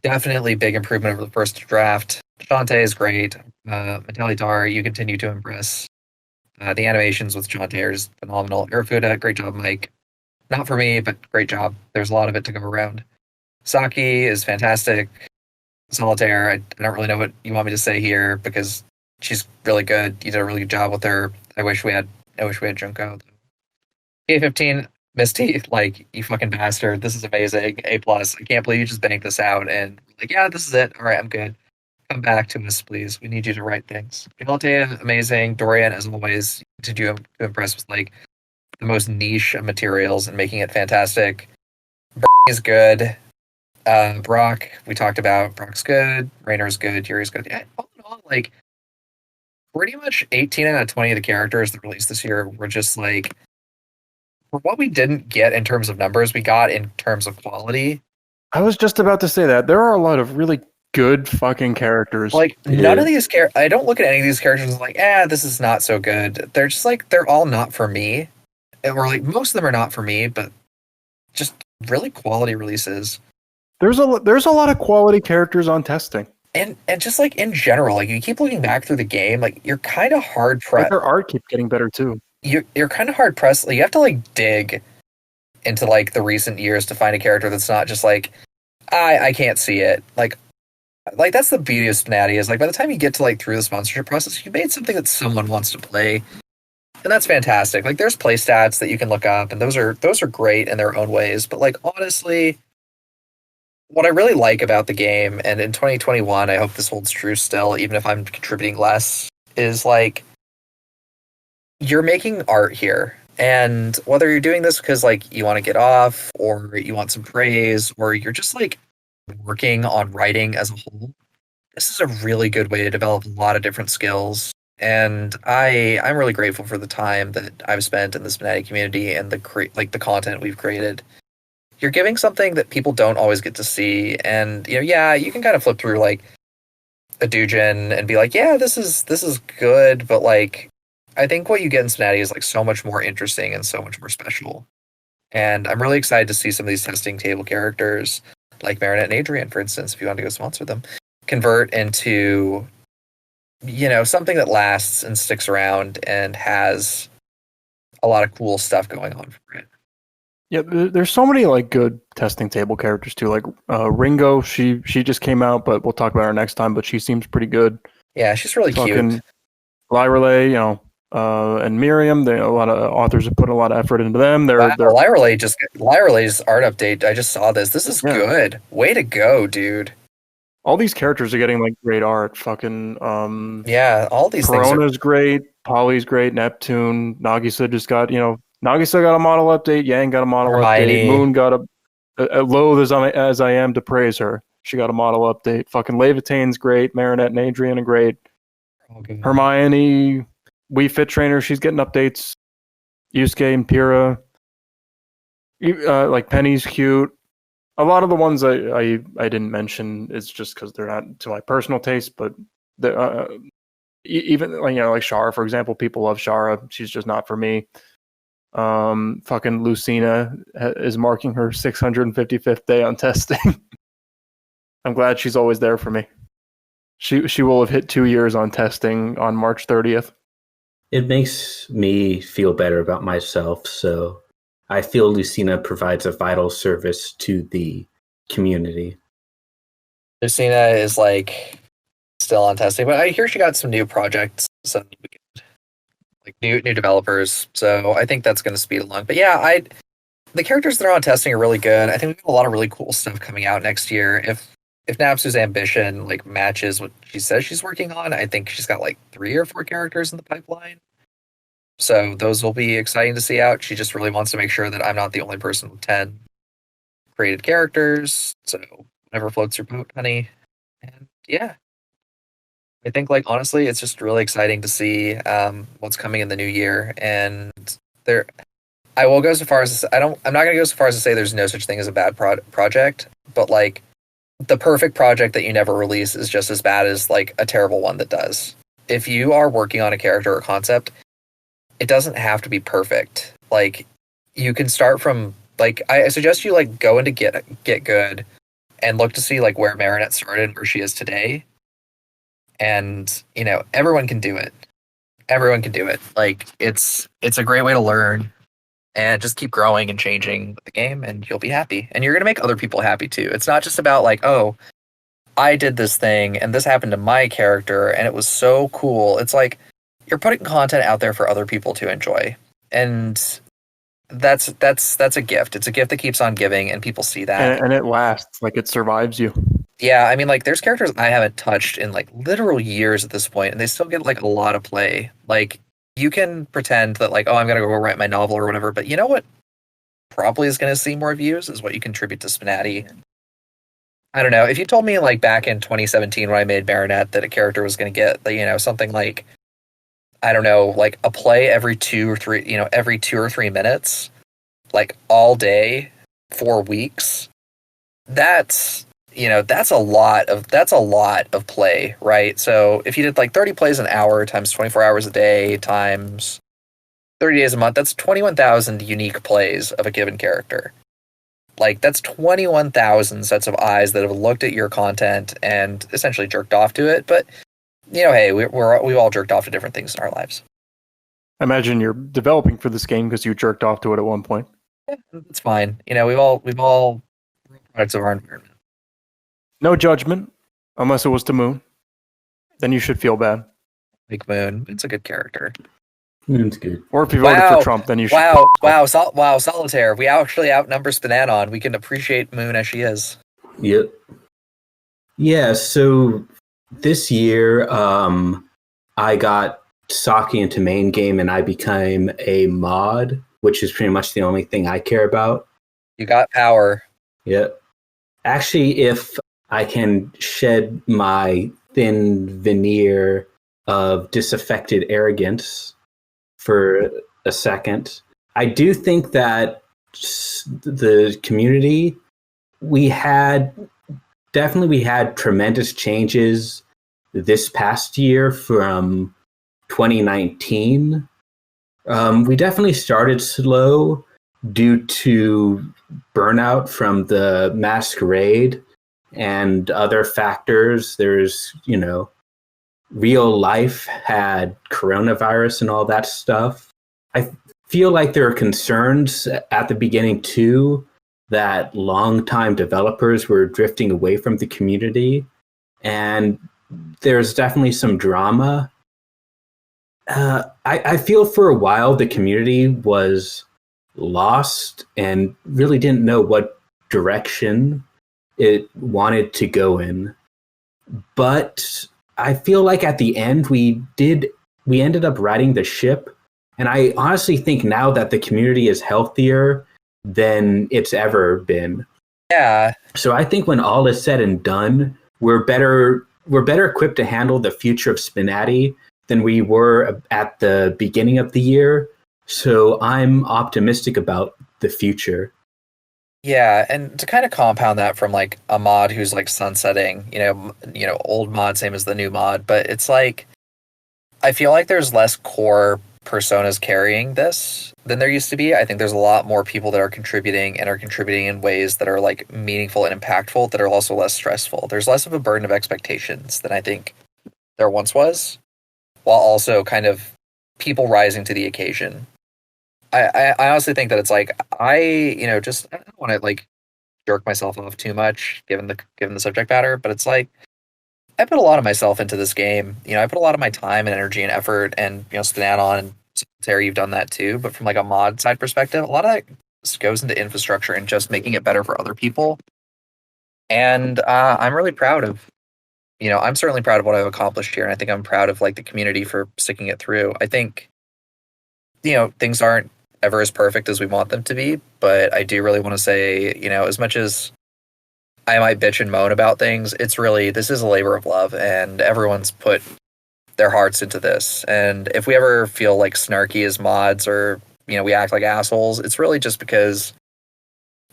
Definitely big improvement over the first draft. Shantae is great. Metalitar, you continue to impress. The animations with Shantae are phenomenal. Urafuda, great job, Mike. Not for me, but great job. There's a lot of it to go around. Saki is fantastic. Solitaire, I don't really know what you want me to say here because she's really good. You did a really good job with her. I wish we had Junko. A15, Misty, you fucking bastard. This is amazing. A+. I can't believe you just banged this out and yeah, this is it. All right, I'm good. Come back to us, please. We need you to write things. Galatea, amazing. Dorian, as always, continue to impress with the most niche of materials and making it fantastic. Bernie is good. Brock, we talked about. Brock's good. Raynor's good. Yuri's good. Yeah, all in all, pretty much 18 out of 20 of the characters that released this year were just for what we didn't get in terms of numbers, we got in terms of quality. I was just about to say that. There are a lot of really good fucking characters. None of these I don't look at any of these characters and this is not so good. They're just they're all not for me. Or most of them are not for me, but just really quality releases. There's a lot of quality characters on testing. and just like in general, like you keep looking back through the game, like you're kind of hard Like pressed. their art keeps getting better too. You're kind of hard pressed. Like, you have to like dig into like the recent years to find a character that's not just like I can't see it. Like that's the beauty of SPNatI is like by the time you get to like through the sponsorship process, you made something that someone wants to play, and that's fantastic. Like there's play stats that you can look up, and those are great in their own ways. But like honestly, what I really like about the game, and in 2021, I hope this holds true still, even if I'm contributing less, is like you're making art here. And whether you're doing this because like you want to get off or you want some praise or you're just like working on writing as a whole, this is a really good way to develop a lot of different skills. And I'm really grateful for the time that I've spent in the SPNatI community and the content we've created. You're giving something that people don't always get to see, and yeah, you can kind of flip through like a Dujin and be like, yeah, this is good, but like I think what you get in SPNatI is like so much more interesting and so much more special. And I'm really excited to see some of these testing table characters, like Marinette and Adrian, for instance, if you want to go sponsor them, convert into something that lasts and sticks around and has a lot of cool stuff going on for it. Yeah, there's so many like good testing table characters too. Like Ringo, she just came out, but we'll talk about her next time. But she seems pretty good. Yeah, she's really cute. Lyrelay, and Miriam. A lot of authors have put a lot of effort into them. Lyrelay's art update. I just saw this. This is good. Way to go, dude. All these characters are getting like great art. Fucking yeah, all these Corona's great. Polly's great. Neptune. Nagisa just got Nagisa got a model update. Yang got a model update. Moon got a loath as I am to praise her. She got a model update. Fucking Levitane's great. Marinette and Adrian are great. Okay. Hermione, Wii Fit Trainer, she's getting updates. Yusuke and Pyrrha. Like Penny's cute. A lot of the ones I didn't mention is just because they're not to my personal taste, but even like Shara, for example, people love Shara. She's just not for me. Fucking Lucina is marking her 655th day on testing. I'm glad she's always there for me. She will have hit 2 years on testing on March 30th. It makes me feel better about myself, so I feel Lucina provides a vital service to the community. Lucina is like still on testing, but I hear she got some new projects, some like new developers, so I think that's going to speed along. But yeah, the characters that are on testing are really good. I think we've got a lot of really cool stuff coming out next year. If Napsu's ambition like matches what she says she's working on, I think she's got like 3 or 4 characters in the pipeline. So those will be exciting to see out. She just really wants to make sure that I'm not the only person with 10 created characters. So whatever floats your boat, honey. And yeah, I think like honestly, it's just really exciting to see what's coming in the new year. And I will go so far as I'm not going to go so far as to say there's no such thing as a bad project, but like the perfect project that you never release is just as bad as like a terrible one that does. If you are working on a character or concept, it doesn't have to be perfect. Like you can start from like I suggest you like go into get good and look to see like where Marinette started and where she is today. And everyone can do it. Everyone can do it. Like it's a great way to learn and just keep growing and changing the game, and you'll be happy. And you're gonna make other people happy too. It's not just about like, oh, I did this thing and this happened to my character and it was so cool. It's like you're putting content out there for other people to enjoy, and that's a gift. It's a gift that keeps on giving, and people see that, and it lasts. Like it survives you. Yeah, I mean, like there's characters I haven't touched in like literal years at this point, and they still get like a lot of play. Like you can pretend that like, oh, I'm gonna go write my novel or whatever, but you know what? Probably is gonna see more views is what you contribute to SPNatI. I don't know. If you told me like back in 2017 when I made Marinette that a character was gonna get something like, I don't know, like a play every 2 or 3 minutes, like all day, 4 weeks, that's a lot of play, right? So if you did like 30 plays an hour times 24 hours a day times 30 days a month, that's 21,000 unique plays of a given character. Like, that's 21,000 sets of eyes that have looked at your content and essentially jerked off to it. But, hey, we've all jerked off to different things in our lives. I imagine you're developing for this game because you jerked off to it at one point. Yeah, it's fine. We've all products of our environment. No judgment, unless it was to Moon. Then you should feel bad. Like Moon, it's a good character. Moon's good. Or if you voted for Trump, then you should. Wow, Solitaire. We actually outnumber spnanon. We can appreciate Moon as she is. Yep. Yeah, so this year, I got Saki into main game and I became a mod, which is pretty much the only thing I care about. You got power. Yep. Actually, if I can shed my thin veneer of disaffected arrogance for a second, I do think that the community, we had tremendous changes this past year from 2019. We definitely started slow due to burnout from the masquerade and other factors. There's, real life had coronavirus and all that stuff. I feel like there are concerns at the beginning too that longtime developers were drifting away from the community, and there's definitely some drama. I feel for a while the community was lost and really didn't know what direction it wanted to go in. But I feel like at the end we ended up riding the ship, and I honestly think now that the community is healthier than it's ever been. Yeah. So I think when all is said and done, we're better equipped to handle the future of SPNatI than we were at the beginning of the year. So I'm optimistic about the future. Yeah, and to kind of compound that from like a mod who's like sunsetting, old mod same as the new mod, but it's like I feel like there's less core personas carrying this than there used to be. I think there's a lot more people that are contributing in ways that are like meaningful and impactful that are also less stressful. There's less of a burden of expectations than I think there once was, while also kind of people rising to the occasion. I honestly think that it's like I don't want to like jerk myself off too much given the subject matter, but it's like I put a lot of myself into this game. I put a lot of my time and energy and effort, and spnanon and Solitaire, you've done that too. But from like a mod side perspective, a lot of that goes into infrastructure and just making it better for other people. And I'm really proud of, I'm certainly proud of what I've accomplished here, and I think I'm proud of like the community for sticking it through. I think, things aren't ever as perfect as we want them to be, but I do really want to say, as much as I might bitch and moan about things, this is a labor of love, and everyone's put their hearts into this. And if we ever feel like snarky as mods or, we act like assholes, it's really just because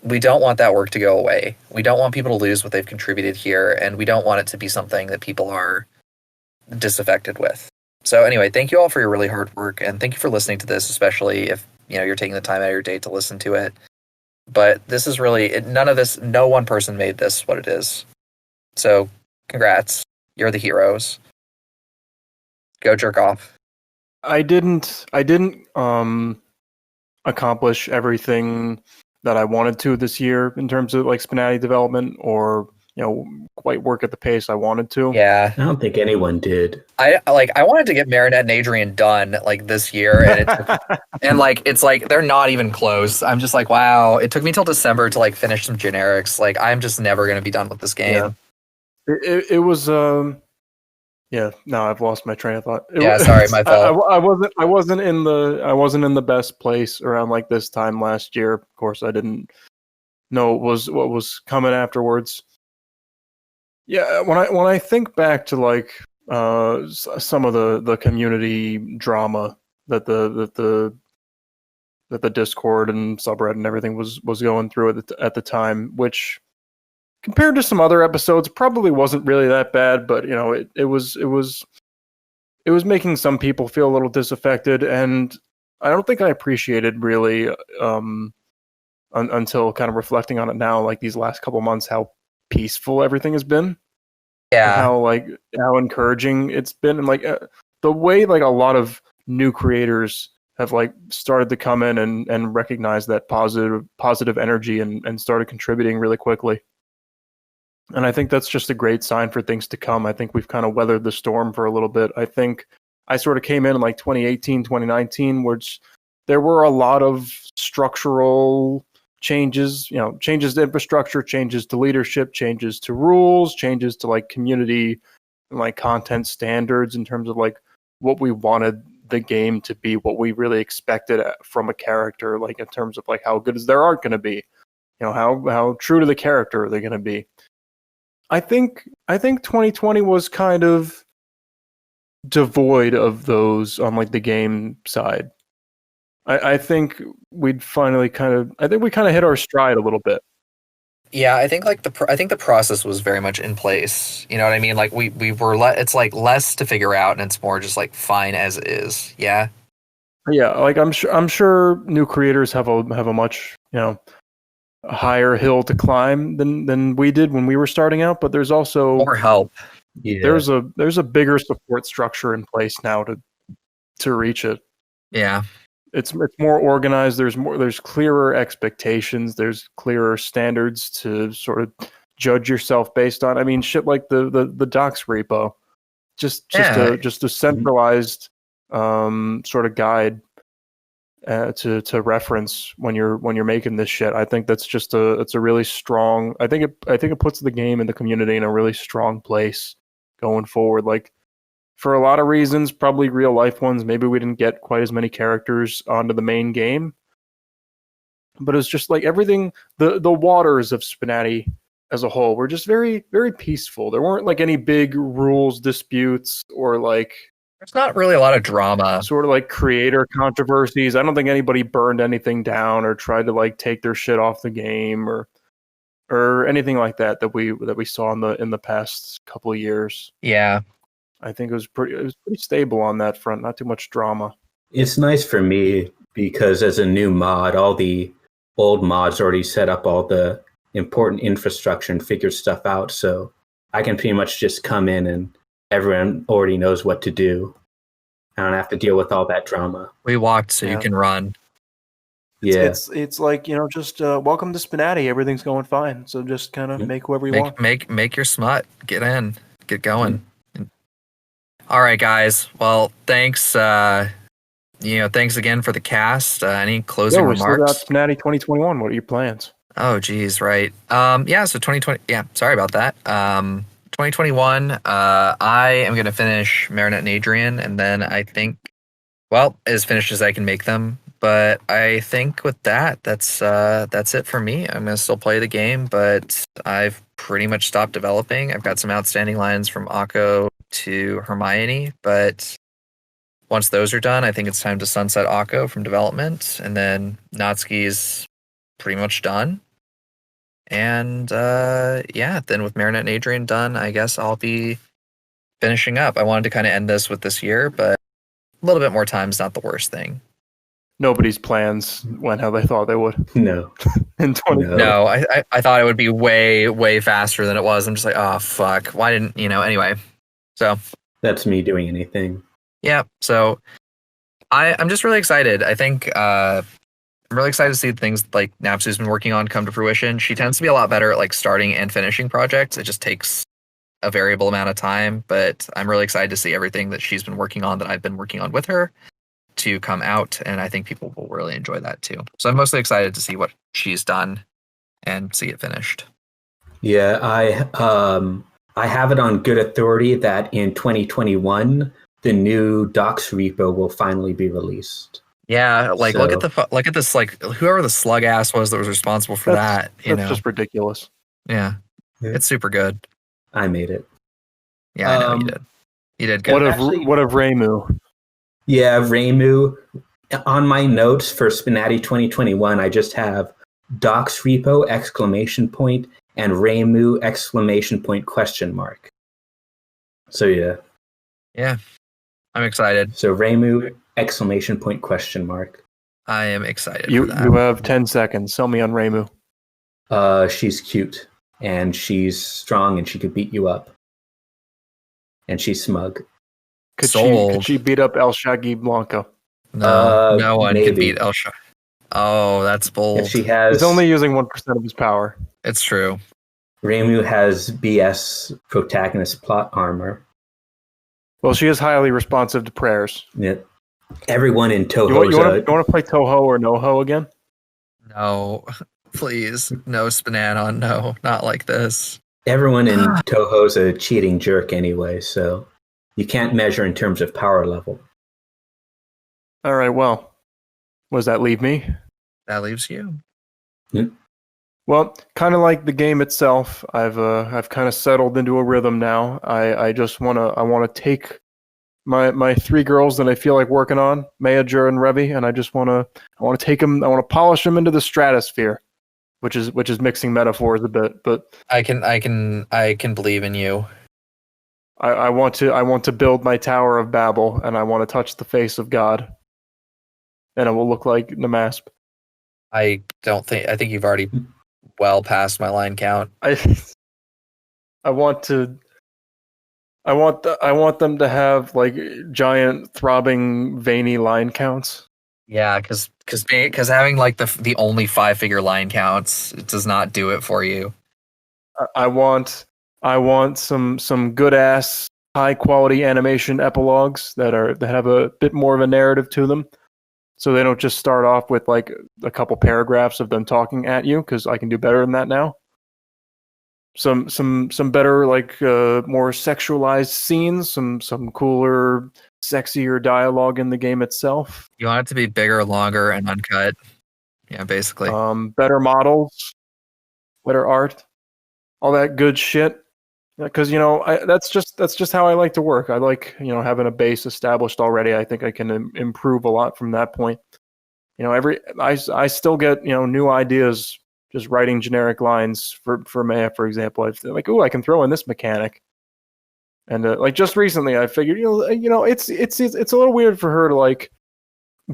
we don't want that work to go away. We don't want people to lose what they've contributed here, and we don't want it to be something that people are disaffected with. So anyway, thank you all for your really hard work, and thank you for listening to this, especially if you're taking the time out of your day to listen to it. But this is really no one person made this what it is. So congrats, you're the heroes. Go jerk off. I didn't accomplish everything that I wanted to this year in terms of like SPNatI development, or quite work at the pace I wanted to. Yeah, I don't think anyone did. I wanted to get Marinette and Adrian done like this year, and it's like they're not even close. I'm just like, wow, it took me till December to like finish some generics. Like I'm just never gonna be done with this game. Yeah. It was yeah. Now I've lost my train of thought. Sorry, my fault. I wasn't in the best place around like this time last year. Of course, I didn't know what was coming afterwards. Yeah, when I think back to like some of the community drama that the Discord and subreddit and everything was going through at the time, which compared to some other episodes probably wasn't really that bad, but it was making some people feel a little disaffected, and I don't think I appreciated really until kind of reflecting on it now, like these last couple months, how peaceful everything has been. Yeah. And how encouraging it's been, and the way like a lot of new creators have like started to come in and recognize that positive energy and started contributing really quickly. And I think that's just a great sign for things to come. I think we've kind of weathered the storm for a little bit. I think I sort of came in like 2018, 2019, which there were a lot of structural changes, changes to infrastructure, changes to leadership, changes to rules, changes to like community and like content standards in terms of like what we wanted the game to be, what we really expected from a character, like in terms of like how good is their art going to be, how true to the character are they going to be. I think 2020 was kind of devoid of those on like the game side. I think we'd finally I think we kind of hit our stride a little bit. Yeah, I think the process was very much in place. You know what I mean? Like we were it's like less to figure out, and it's more just like fine as is. Yeah. Yeah, like I'm sure new creators have a much higher hill to climb than we did when we were starting out, but there's also more help. Yeah. There's a bigger support structure in place now to reach it. Yeah. It's more organized. There's clearer expectations. There's clearer standards to sort of judge yourself based on. I mean, shit like the docs repo, just a centralized sort of guide to reference when you're making this shit. I think that's it's a really strong. I think it puts the game and the community in a really strong place going forward. Like, for a lot of reasons, probably real life ones, maybe we didn't get quite as many characters onto the main game. But it's just like everything, the waters of SPNatI as a whole were just very, very peaceful. There weren't like any big rules disputes or like there's not really a lot of drama. Sort of like creator controversies. I don't think anybody burned anything down or tried to like take their shit off the game or anything like that we saw in the past couple of years. Yeah. I think it was pretty stable on that front. Not too much drama. It's nice for me because as a new mod, all the old mods already set up all the important infrastructure and figured stuff out. So I can pretty much just come in and everyone already knows what to do. I don't have to deal with all that drama. We walked so you can run. It's like, just welcome to SPNatI. Everything's going fine. So just kind of make whoever you want. Make your smut. Get in. Get going. All right, guys. Well, thanks. Thanks again for the cast. Any closing remarks? Still got SPNatI 2021. What are your plans? Oh, geez, right. So 2020. Yeah, sorry about that. 2021. I am gonna finish Marinette and Adrian, and then I think, as finished as I can make them. But I think with that's it for me. I'm gonna still play the game, but I've pretty much stopped developing. I've got some outstanding lines from Akko to Hermione, but once those are done, I think it's time to sunset Akko from development, and then Natsuki's pretty much done. And then with Marinette and Adrian done, I guess I'll be finishing up. I wanted to kind of end this with this year, but a little bit more time is not the worst thing. Nobody's plans went how they thought they would. No. In 2020. No, I thought it would be way, way faster than it was. I'm just like, oh, fuck. Why didn't, anyway. So. That's me doing anything. Yeah, so I'm just really excited. I think I'm really excited to see things like Napsu's been working on come to fruition. She tends to be a lot better at like starting and finishing projects. It just takes a variable amount of time, but I'm really excited to see everything that she's been working on that I've been working on with her to come out, and I think people will really enjoy that too. So I'm mostly excited to see what she's done and see it finished. Yeah, I have it on good authority that in 2021 the new docs repo will finally be released. Yeah, look at this, like whoever the slug ass was that was responsible for that. That's just ridiculous. Yeah, it's super good. I made it. Yeah, I know you did. You did good. What of Reimu? Yeah, Reimu. On my notes for SPNatI 2021, I just have docs repo ! And Reimu ! question mark. So yeah. Yeah. I'm excited. So Reimu ! question mark. I am excited You for that. you have 10 seconds. Sell me on Reimu. She's cute, and she's strong, and she could beat you up. And she's smug. Could Sold. she beat up El Shaggy Blanco? No, no one can maybe. beat Elsha. Oh, that's bold. If she has, He's only using 1% of his power. It's true. Reimu has BS protagonist plot armor. Well, she is highly responsive to prayers. Yeah. Everyone in You Toho's want to play Toho or No-Ho again? No, please. No spnanon. No, not like this. everyone in Toho's a cheating jerk anyway, so you can't measure in terms of power level. All right, well, what does that leave me? That leaves you. Well, kind of like the game itself, I've kind of settled into a rhythm now. I just wanna take my three girls that I feel like working on, Maya, Jura, and Revi, and I wanna take them, I wanna polish them into the stratosphere, which is mixing metaphors a bit, but I can believe in you. I want to build my Tower of Babel, and I want to touch the face of God, and it will look like nmasp. I think you've already well past my line count. I want them to have like giant throbbing veiny line counts. Yeah, because having like the only 5-figure line counts, it does not do it for you. I want some good ass high quality animation epilogues that have a bit more of a narrative to them, so they don't just start off with like a couple paragraphs of them talking at you, because I can do better than that now. Some better like more sexualized scenes, some cooler, sexier dialogue in the game itself. You want it to be bigger, longer, and uncut. Yeah, basically. Better models, better art, all that good shit. Because that's just how I like to work. I like having a base established already. I think I can improve a lot from that point. I still get new ideas just writing generic lines for Maya, for example. I feel like, I can throw in this mechanic. And like just recently, I figured it's a little weird for her to like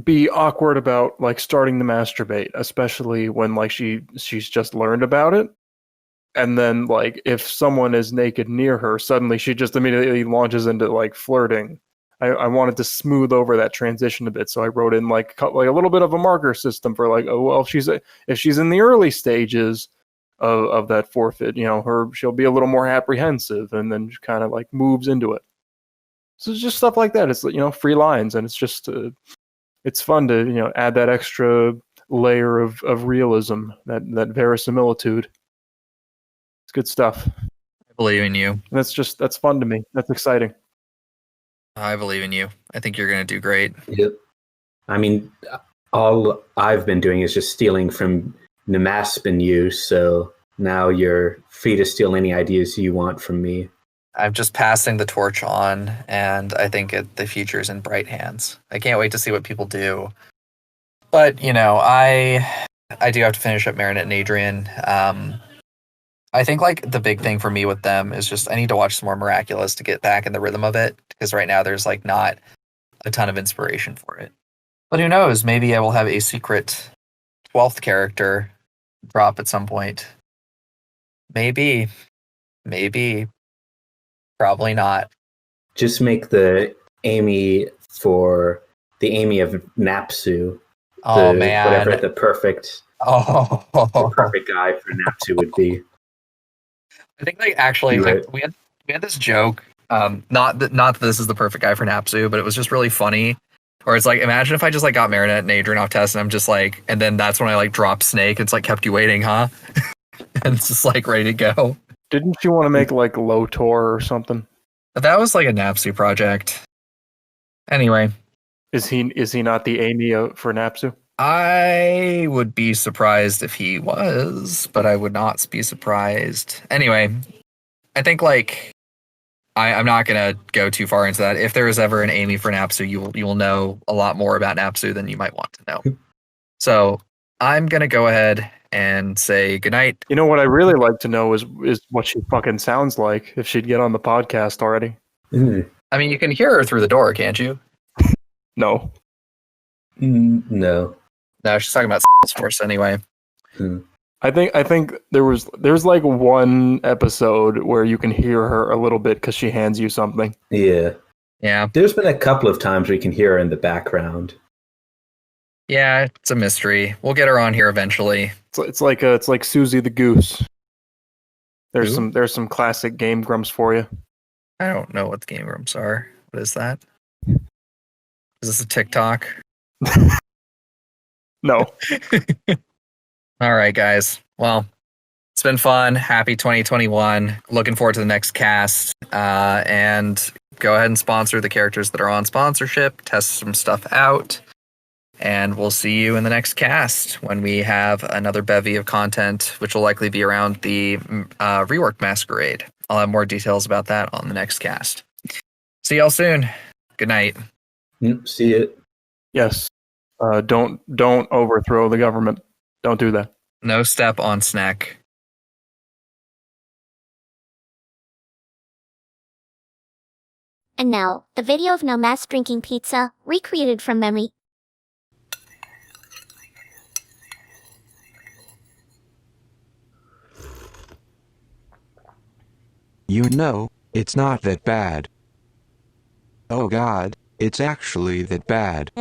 be awkward about like starting to masturbate, especially when like she's just learned about it. And then, like, if someone is naked near her, suddenly she just immediately launches into like flirting. I wanted to smooth over that transition a bit, so I wrote in like a little bit of a marker system for like, if she's in the early stages of that forfeit, she'll be a little more apprehensive, and then kind of like moves into it. So it's just stuff like that. It's free lines, and it's just it's fun to add that extra layer of realism, that verisimilitude. Good stuff. I believe in you. That's fun to me. That's exciting. I believe in you. I think you're going to do great. Yep. I mean, all I've been doing is just stealing from nmasp and you, so now you're free to steal any ideas you want from me. I'm just passing the torch on, and I think the future is in bright hands. I can't wait to see what people do. But, I do have to finish up Marinette and Adrian. I think like the big thing for me with them is just I need to watch some more Miraculous to get back in the rhythm of it, because right now there's like not a ton of inspiration for it. But who knows? Maybe I will have a secret 12th character drop at some point. Maybe. Probably not. Just make the Amy for the Amy of Napsu. Oh man. Whatever the perfect guy for Napsu would be. I think like actually right. we had this joke. Not that this is the perfect guy for Napsu, but it was just really funny. Or it's like, imagine if I just like got Marinette and Adrian off test, and I'm just like, and then that's when I like dropped Snake. It's like kept you waiting, huh? And it's just like ready to go. Didn't you want to make like Lotor or something? That was like a Napsu project. Anyway, is he not the Amy for Napsu? I would be surprised if he was, but I would not be surprised. Anyway, I think like I'm not gonna go too far into that. If there is ever an Amy for Napsu, you will know a lot more about Napsu than you might want to know. So I'm gonna go ahead and say goodnight. You know what I really like to know is what she fucking sounds like, if she'd get on the podcast already. I mean, you can hear her through the door, can't you? No. No. No, she's talking about Salesforce anyway. I think there's like one episode where you can hear her a little bit because she hands you something. Yeah. Yeah. There's been a couple of times where you can hear her in the background. Yeah, it's a mystery. We'll get her on here eventually. It's like Susie the Goose. There's some classic Game Grumps for you. I don't know what the Game Grumps are. What is that? Is this a TikTok? No. All right, guys. Well, it's been fun. Happy 2021. Looking forward to the next cast. And go ahead and sponsor the characters that are on sponsorship. Test some stuff out. And we'll see you in the next cast when we have another bevy of content, which will likely be around the rework masquerade. I'll have more details about that on the next cast. See y'all soon. Good night. See it. Yes. Don't overthrow the government. Don't do that. No step on snack. And now, the video of nmasp drinking pizza, recreated from memory. You know, it's not that bad. Oh God, it's actually that bad.